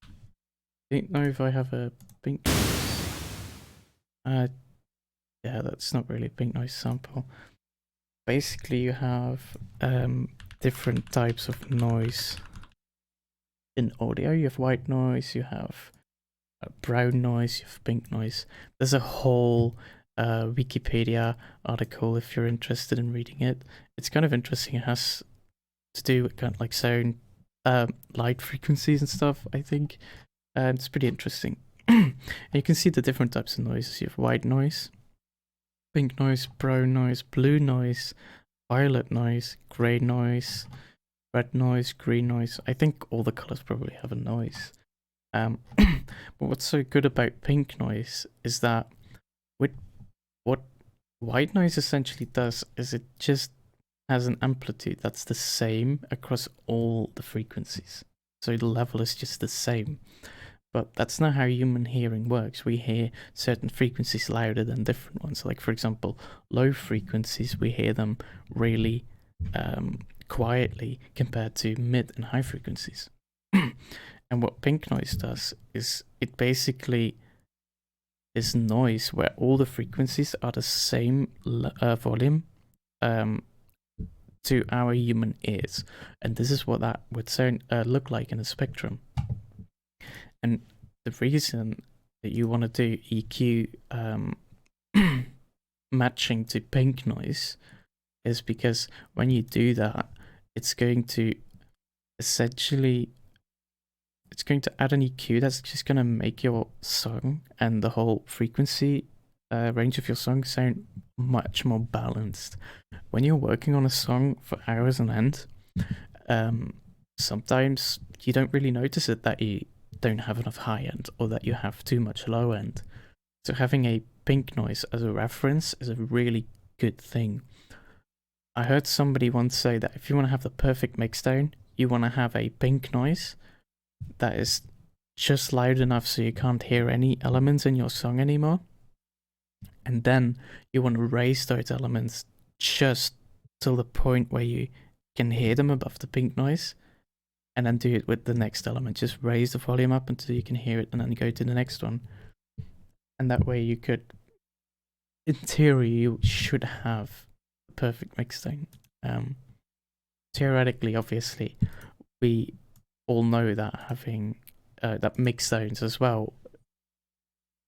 I don't know if I have a pink noise. Yeah, that's not really a pink noise sample. Basically, you have different types of noise in audio. You have white noise, you have brown noise, you have pink noise. There's a whole Wikipedia article if you're interested in reading it. It's kind of interesting. It has to do with kind of like sound, light frequencies and stuff, I think. It's pretty interesting. And you can see the different types of noises. You have white noise, pink noise, brown noise, blue noise, violet noise, grey noise, red noise, green noise. I think all the colors probably have a noise. But what's so good about pink noise is that what white noise essentially does is it just has an amplitude that's the same across all the frequencies. So the level is just the same. But that's not how human hearing works. We hear certain frequencies louder than different ones. Like, for example, low frequencies, we hear them really quietly compared to mid and high frequencies. And what pink noise does is it basically is noise where all the frequencies are the same volume, to our human ears, and this is what that would sound look like in a spectrum. And the reason that you want to do EQ matching to pink noise is because when you do that, it's going to essentially add an EQ that's just going to make your song and the whole frequency range of your song sound much more balanced. When you're working on a song for hours on end, sometimes you don't really notice it that you don't have enough high end or that you have too much low end. So having a pink noise as a reference is a really good thing. I heard somebody once say that if you want to have the perfect mixdown, you want to have a pink noise that is just loud enough so you can't hear any elements in your song anymore. And then you want to raise those elements just till the point where you can hear them above the pink noise. And then do it with the next element. Just raise the volume up until you can hear it and then go to the next one. And that way you could, in theory, you should have the perfect mixdown. Theoretically, obviously, we all know that having that mixdowns as well,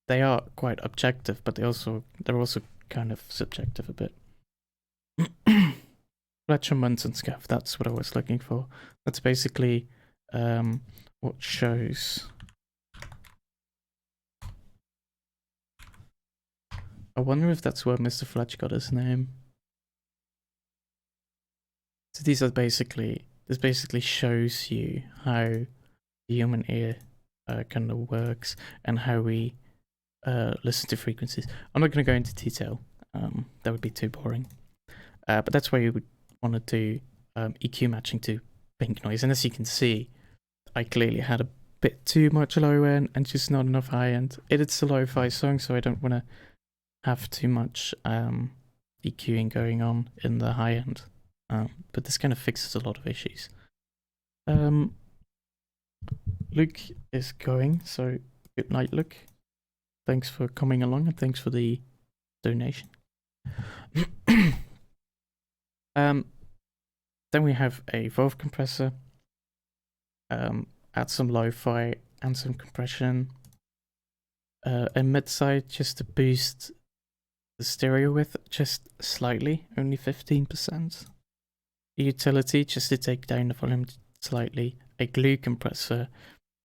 they are quite objective, but they're also kind of subjective a bit. Fletcher Munson's scuff, that's what I was looking for. That's basically what shows. I wonder if that's where Mr. Fletch got his name. So this basically shows you how the human ear kind of works and how we listen to frequencies. I'm not going to go into detail. That would be too boring. But that's why you would want to do EQ matching to pink noise. And as you can see, I clearly had a bit too much low end and just not enough high end. It's a lo-fi song, so I don't want to have too much EQing going on in the high end. But this kind of fixes a lot of issues. Luke is going, so good night, Luke. Thanks for coming along and thanks for the donation. Then we have a Valve compressor. Add some lo-fi and some compression. A mid-side just to boost the stereo width just slightly, only 15%. A utility just to take down the volume slightly. A glue compressor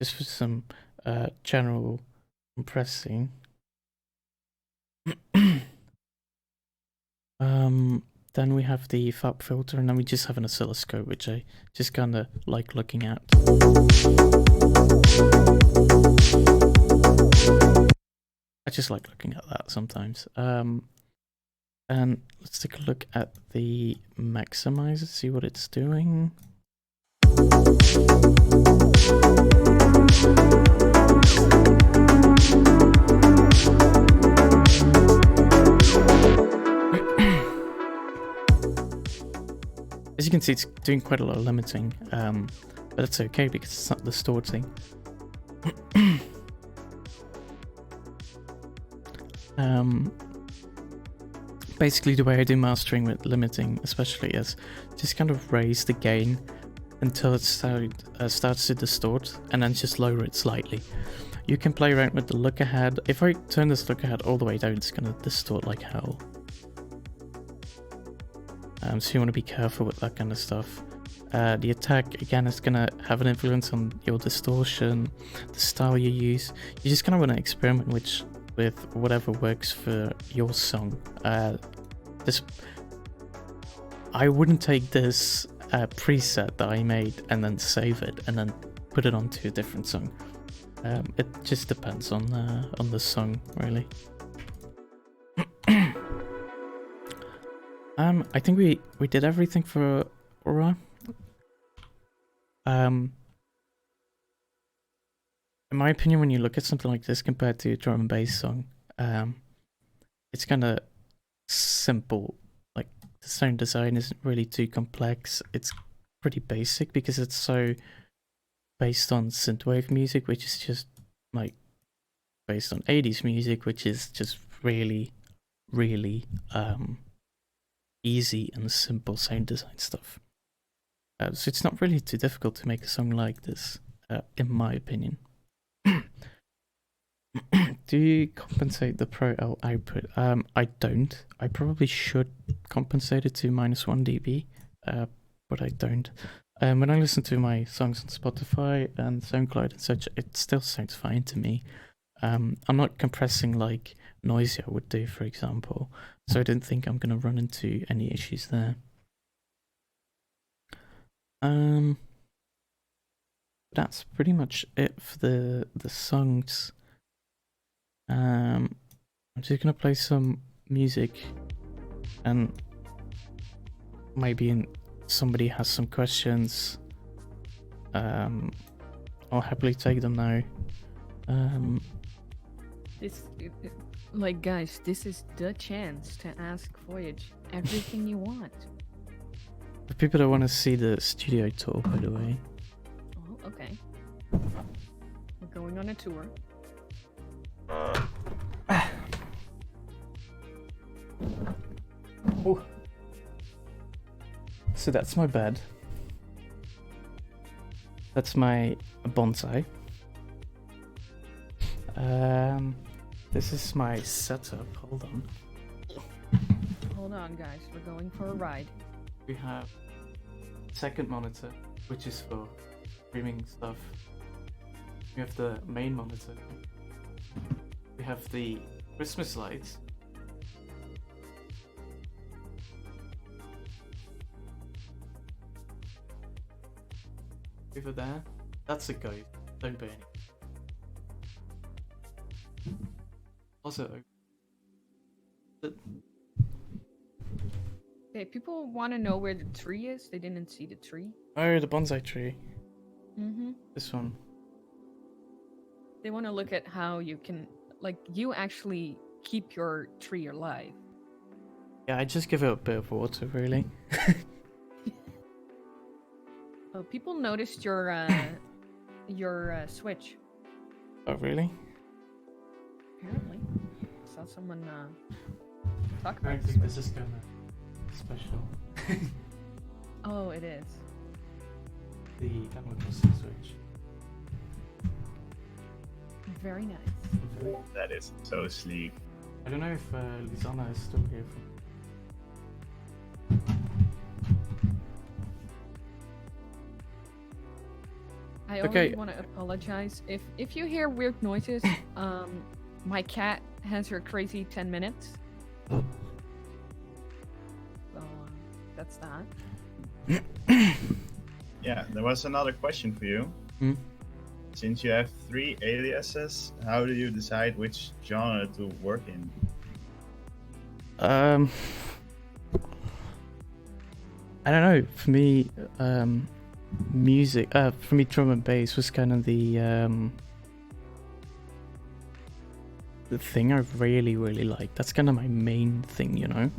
just for some general compressing. Then we have the FAP filter, and then we just have an oscilloscope, which I just kind of like looking at. I just like looking at that sometimes. And let's take a look at the maximizer, see what it's doing. As you can see, it's doing quite a lot of limiting, but that's okay because it's not distorting. Basically, the way I do mastering with limiting, especially, is just kind of raise the gain until it starts to distort, and then just lower it slightly. You can play around with the look ahead. If I turn this look ahead all the way down, it's gonna distort like hell. So you want to be careful with that kind of stuff. The attack, again, is going to have an influence on your distortion, the style you use. You just kind of want to experiment with whatever works for your song. I wouldn't take this preset that I made and then save it and then put it onto a different song. It just depends on the song, really. I think we did everything for Aura. In my opinion, when you look at something like this compared to a drum and bass song, it's kind of simple. Like, the sound design isn't really too complex. It's pretty basic because it's so based on synthwave music, which is just like based on 80s music, which is just really, really easy and simple sound design stuff. So it's not really too difficult to make a song like this, in my opinion. Do you compensate the Pro L output? I don't. I probably should compensate it to -1 dB, but I don't. When I listen to my songs on Spotify and SoundCloud and such, it still sounds fine to me. I'm not compressing like Noisia would do, for example, so I don't think I'm gonna run into any issues there. That's pretty much it for the songs. I'm just gonna play some music, and maybe somebody has some questions. I'll happily take them now. Like, guys, this is the chance to ask Voyage everything you want. For people that want to see the studio tour, by the way. Oh, okay. We're going on a tour. Oh. So that's my bed. That's my bonsai. This is my setup. Hold on. Hold on, guys. We're going for a ride. We have second monitor, which is for streaming stuff. We have the main monitor. We have the Christmas lights. Over there, that's a ghost. Don't burn it. Also, Okay, people want to know where the tree is. They didn't see the tree. oh, the bonsai tree. Mm-hmm. This one. They want to look at how you can, like, you actually keep your tree alive. Yeah, I just give it a bit of water, really. Oh, people noticed your switch. Oh, really? Apparently, saw someone talk I about don't the think switch. this is kind of special. Oh, it is. The Animal Crossing switch. Very nice. That is so sleek. I don't know if Lizana is still here. I Okay. already want to apologize if you hear weird noises. My cat has her crazy 10 minutes. So that's that. Yeah, there was another question for you. Hmm? Since you have 3 aliases, how do you decide which genre to work in? I don't know. For me, music. For me, drum and bass was kind of the thing I really, really like. That's kind of my main thing, you know.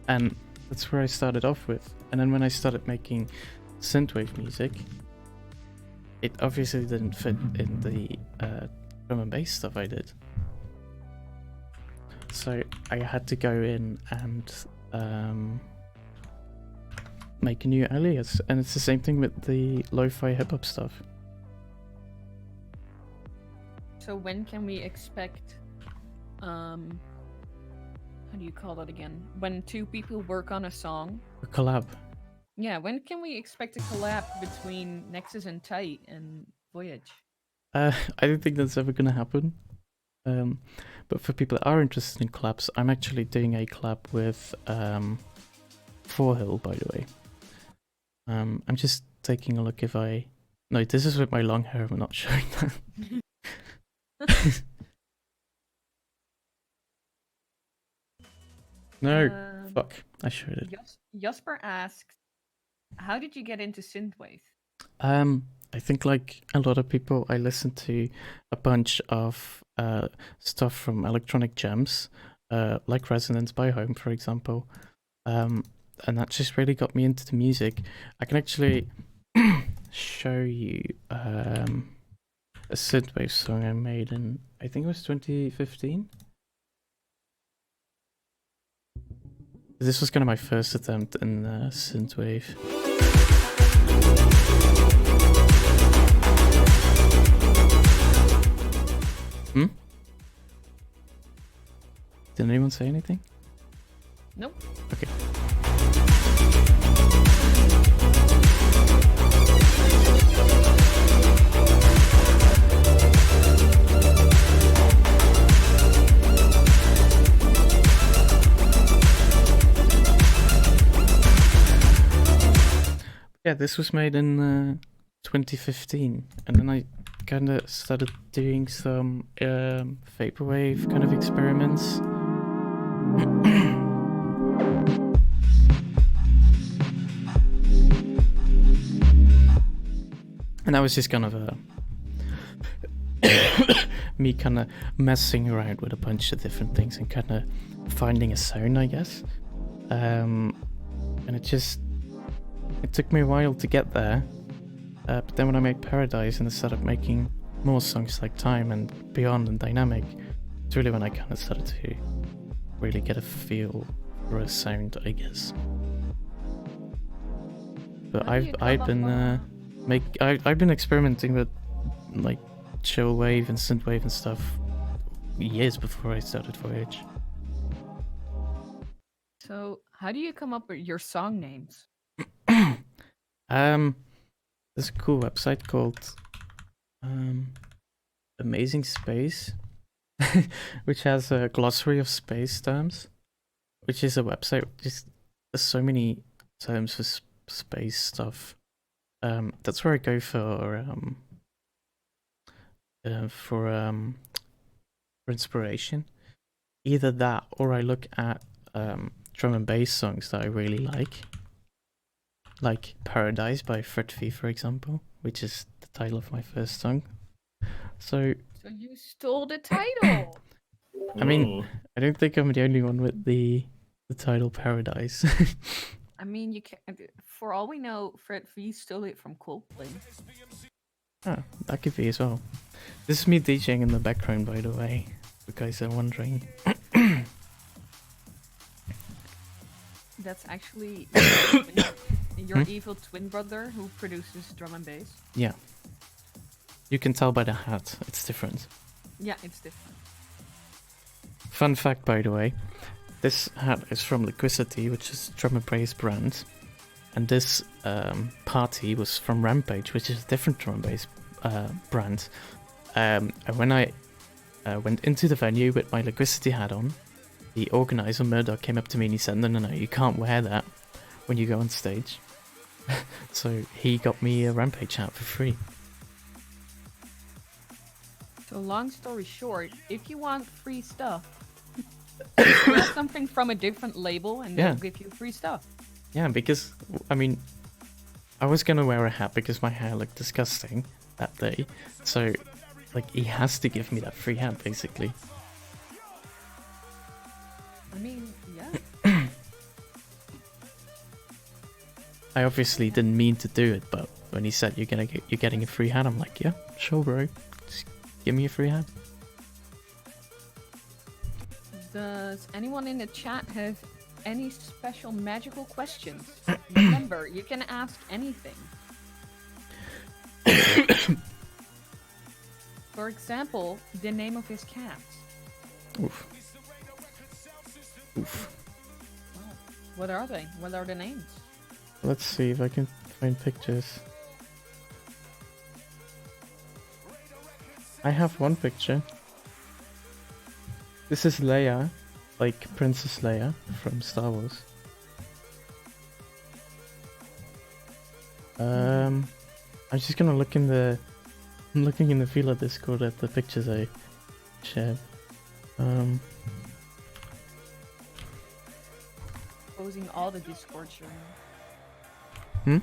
And that's where I started off with. And then when I started making synthwave music, it obviously didn't fit in the drum and bass stuff I did. So I had to go in and make a new alias, and it's the same thing with the lo-fi hip-hop stuff. So when can we expect how do you call that again? When two people work on a song? A collab. Yeah, when can we expect a collab between Nexus and Tight and Voyage? I don't think that's ever gonna happen. But for people that are interested in collabs, I'm actually doing a collab with Forehill, by the way. I'm just taking a look if I... No, this is with my long hair, I'm not showing that. No, fuck, I showed it. Jasper asks, how did you get into synthwave? I think like a lot of people, I listen to a bunch of stuff from Electronic Gems, like Resonance by Home, for example. And that just really got me into the music. I can actually show you a synthwave song I made in, I think it was 2015. This was kind of my first attempt in synthwave. Hmm? Did anyone say anything? Nope. Okay. Yeah, this was made in 2015, and then I kind of started doing some vaporwave kind of experiments. And that was just kind of me kind of messing around with a bunch of different things and kind of finding a sound, I guess. And it took me a while to get there. But then when I made Paradise and I started making more songs like Time and Beyond and Dynamic, it's really when I kind of started to really get a feel for a sound, I guess. But I've been experimenting with like chill wave and synthwave and stuff years before I started Voyage. So, how do you come up with your song names? There's a cool website called Amazing Space, which has a glossary of space terms, which is a website. Just there's so many terms for space stuff. That's where I go for inspiration. Either that, or I look at drum and bass songs that I really like Paradise by Fred V, for example, which is the title of my first song. So you stole the title. I mean, I don't think I'm the only one with the title Paradise. I mean, you can. For all we know, Fred V stole it from Coldplay. Ah, that could be as well. This is me DJing in the background, by the way. You guys are wondering. That's actually your evil twin brother who produces drum and bass. Yeah. You can tell by the hat, it's different. Yeah, it's different. Fun fact, by the way, this hat is from Liquidity, which is a drum and bass brand. And this party was from Rampage, which is a different drum and bass brand. And when I went into the venue with my Liquidity hat on, the organizer, Murdoch, came up to me and he said, no, you can't wear that when you go on stage. So he got me a Rampage hat for free. So long story short, if you want free stuff, wear something from a different label and they'll give you free stuff. Yeah, because, I mean, I was gonna wear a hat because my hair looked disgusting that day. So, like, he has to give me that free hat, basically. I mean, yeah. I obviously didn't mean to do it, but when he said you're getting a free hat, I'm like, yeah, sure, bro. Just give me a free hat. Does anyone in the chat have any special magical questions? Remember, you can ask anything. For example, the name of his cat. Oof. Oof. Wow. What are they? What are the names? Let's see if I can find pictures. I have one picture. This is Leia, like Princess Leia from Star Wars. I'm just gonna look in the... I'm looking in the Vila Discord at the pictures I shared. Exposing all the Discords you're in. Hmm?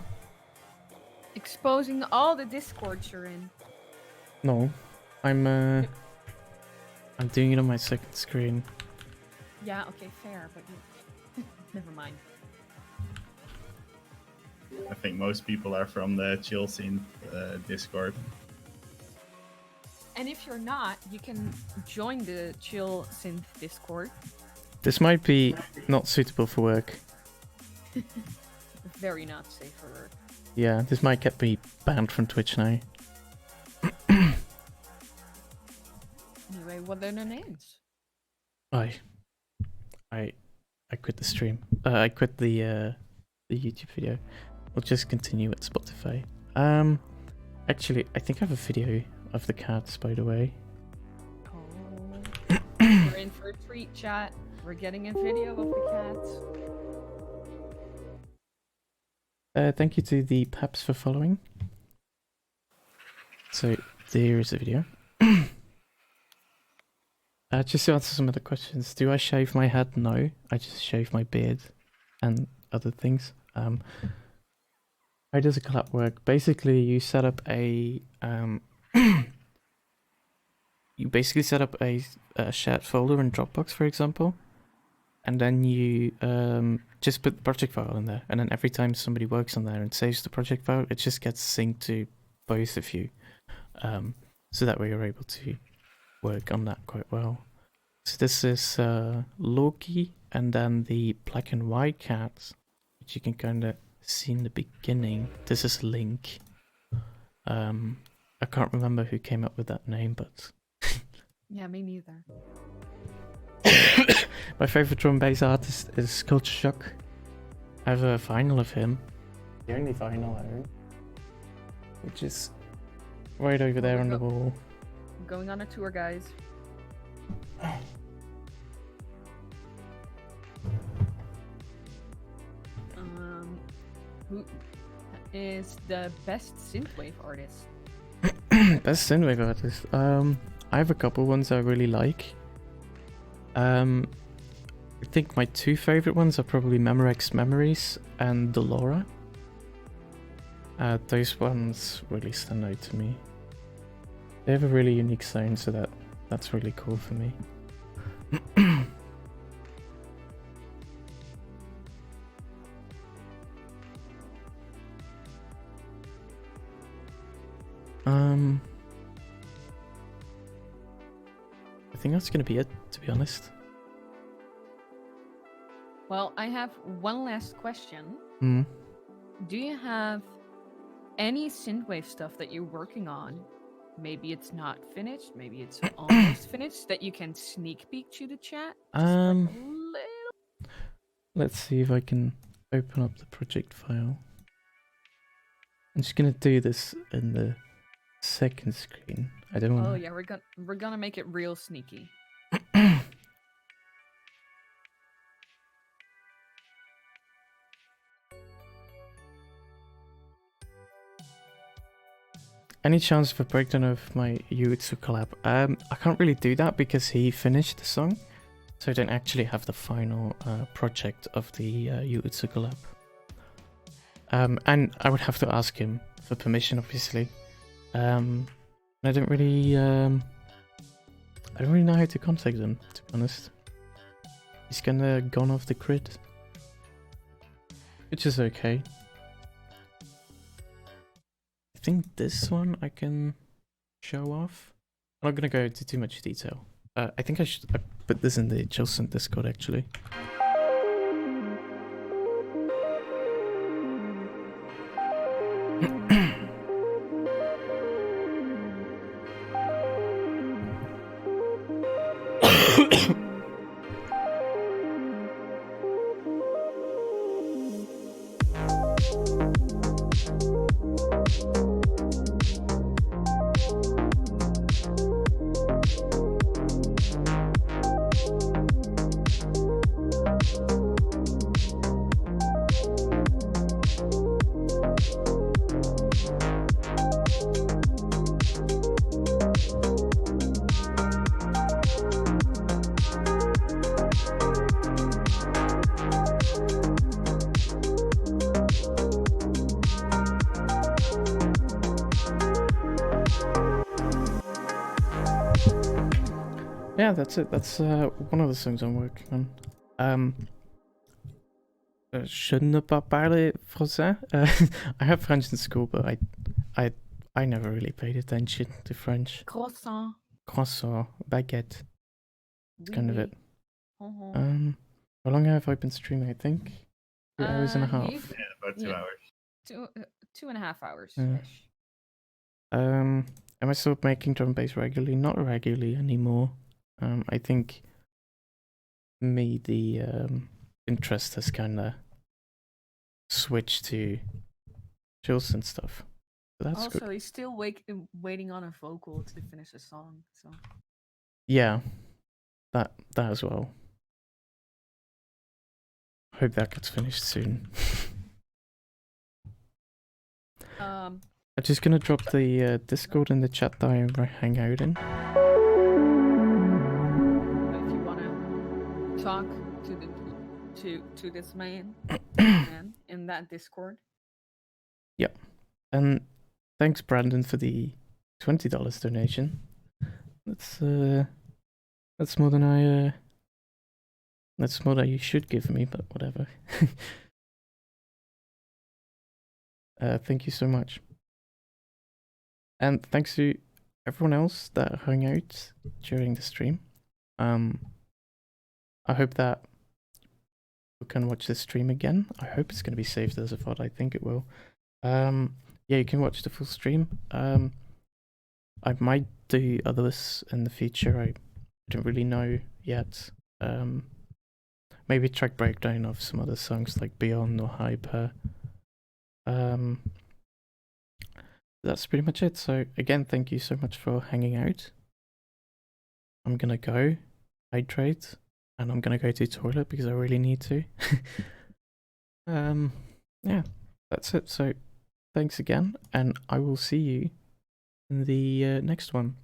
Exposing all the Discords you're in. No. I'm doing it on my second screen. Yeah, okay, fair, but you... never mind. I think most people are from the chill scene Discord. And if you're not, you can join the Chill Synth Discord. This might be not suitable for work. Very not safe for work. Yeah, this might get me banned from Twitch now. Anyway, what are the names? I quit the stream. I quit the YouTube video. We'll just continue at Spotify. Actually, I think I have a video of the cats, by the way. Oh. We're in for a treat, chat. We're getting a video of the cats. Thank you to the Paps for following. So there is the video. Just to answer some of the questions, do I shave my head? No, I just shave my beard and other things. How does a collab work? Basically, you set up a shared folder in Dropbox, for example, and then you just put the project file in there, and then every time somebody works on there and saves the project file, it just gets synced to both of you, so that way you're able to work on that quite well. So this is Loki, and then the black and white cat, which you can kind of see in the beginning. This is Link. I can't remember who came up with that name, but Yeah, me neither. my favorite drum and bass artist is Culture Shock. I have a vinyl of him, the only vinyl I own, which is right over there on the wall. I'm going on a tour, guys. Who is the best synthwave artist? Best synthwave artist. I have a couple ones I really like. I think my two favorite ones are probably Memorex Memories and Delora. Those ones really stand out to me. They have a really unique sound, so that's really cool for me. I think that's gonna be it, to be honest. Well, I have one last question. Hmm. Do you have any synthwave stuff that you're working on? Maybe it's not finished, maybe it's almost finished, that you can sneak peek to the chat? Just like a little... Let's see if I can open up the project file. I'm just gonna do this in the second screen. I don't want. Oh yeah, we're gonna make it real sneaky. Any chance of a breakdown of my Yuitsu collab? I can't really do that because he finished the song, so I don't actually have the final project of the Yuitsu collab. And I would have to ask him for permission, obviously. I don't really know how to contact him, to be honest. He's kinda gone off the grid, which is okay. I think this one I can show off. I'm not gonna go into too much detail. I think I put this in the Jilson Discord actually. Yeah, that's it. That's one of the songs I'm working on. Je ne pas parler français. I have French in school, but I never really paid attention to French. Croissant. Croissant, baguette. That's kind of it. Uh-huh. How long have I been streaming? I think 2 hours and a half. You've Yeah, about 2 yeah, hours. 2.5 hours Yeah. ish. Am I still making drum bass regularly? Not regularly anymore. I think for me the interest has kind of switched to chills and stuff. So that's Also, good. he's still waiting on a vocal to finish a song. So Yeah, that as well. Hope that gets finished soon. I'm just gonna drop the Discord in the chat that I hang out in. if you wanna talk to this man, in that Discord. Yep. And thanks, Brandon, for the $20 donation. That's more than I that's more than you should give me, but whatever. Thank you so much. And thanks to everyone else that hung out during the stream. I hope that you can watch this stream again. I hope it's going to be saved as a VOD. I think it will. Yeah, you can watch the full stream. I might do others in the future. I don't really know yet. Maybe track breakdown of some other songs like Beyond or Hyper. That's pretty much it. So again, thank you so much for hanging out. I'm gonna go hydrate, and I'm gonna go to the toilet because I really need to. Yeah, that's it. So thanks again, and I will see you in the next one.